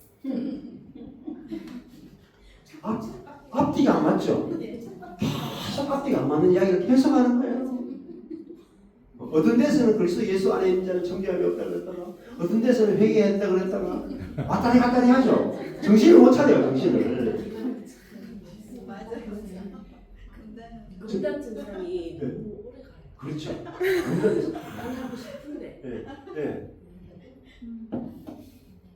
앞뒤가 안 맞죠? 계속 앞뒤가 안 맞는 이야기를 계속 하는 거예요. 어떤 데서는 그리스도 예수 안에 있는 자는 정죄함이 없다고 그랬다가 어떤 데서는 회개했다고 그랬다가 왔다리 갔다리 하죠. 정신을 못 차려요. 정신을. 금단증 사람이 네. 너무 오래 가요. 그렇죠. 안 하고 싶은데. 네.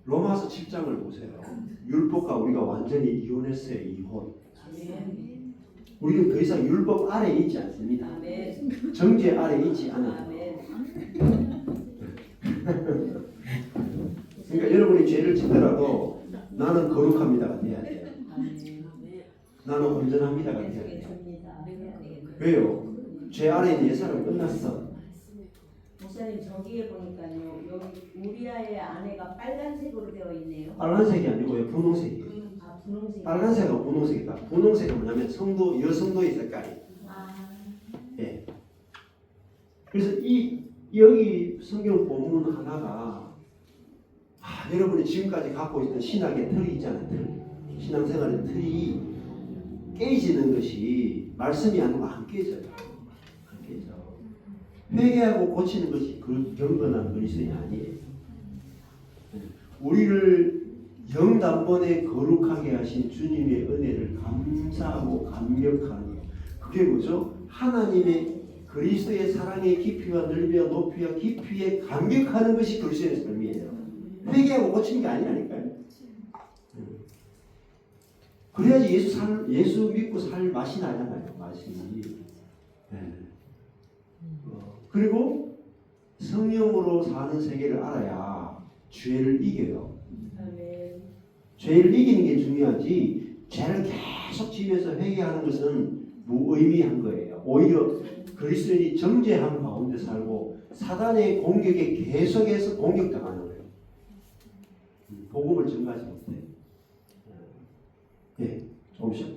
로마서 7장을 보세요. 율법과 우리가 완전히 이혼했어요. 이혼. 아멘. 우리는 더 이상 율법 아래에 있지 않습니다. 아멘. 정죄 아래에 있지 않아요. 아멘. 그러니까 여러분이 죄를 짓더라도 나는 거룩합니다가 돼야 돼요. 아멘. 나는 온전합니다가 돼야 계속해 돼요. 줍니다. 해야 되겠네요. 왜요? 죄 아래에 있는 옛사람은 끝났어. 목사님 저기에 보니까요. 여기 우리아의 아내가 빨간색으로 되어 있네요. 빨간색이 아니고요. 분홍색이에요. 아 분홍색. 빨간색하고 분홍색이다. 분홍색은 뭐냐면 성도 여성도의 색깔이. 아. 예. 그래서 여기 성경 본문 하나가 여러분이 지금까지 갖고 있던 신학의 틀이 있잖아요. 틀. 신앙생활의 틀이 깨지는 것이 말씀이 아니고 안 깨져요. 안 깨져. 회개하고 고치는 것이 그 경건한 그리스도인이 아니에요. 우리를 영단번에 거룩하게 하신 주님의 은혜를 감사하고 감격하는 것. 그게 뭐죠? 하나님의 그리스도의 사랑의 깊이와 넓이와 높이와 깊이에 감격하는 것이 그리스도의 삶이에요. 회개하고 고치는 게 아니라니까요. 그래야지 예수 믿고 살 맛이 나잖아요. 맛이. 그리고 성령으로 사는 세계를 알아야 죄를 이겨요. 아멘. 죄를 이기는 게 중요하지 죄를 계속 지면서 회개하는 것은 무의미한 거예요. 오히려 그리스도인이 정죄함 가운데 살고 사단의 공격에 계속해서 공격당하는 거예요. 복음을 전가하지 못해요. 예, 조금씩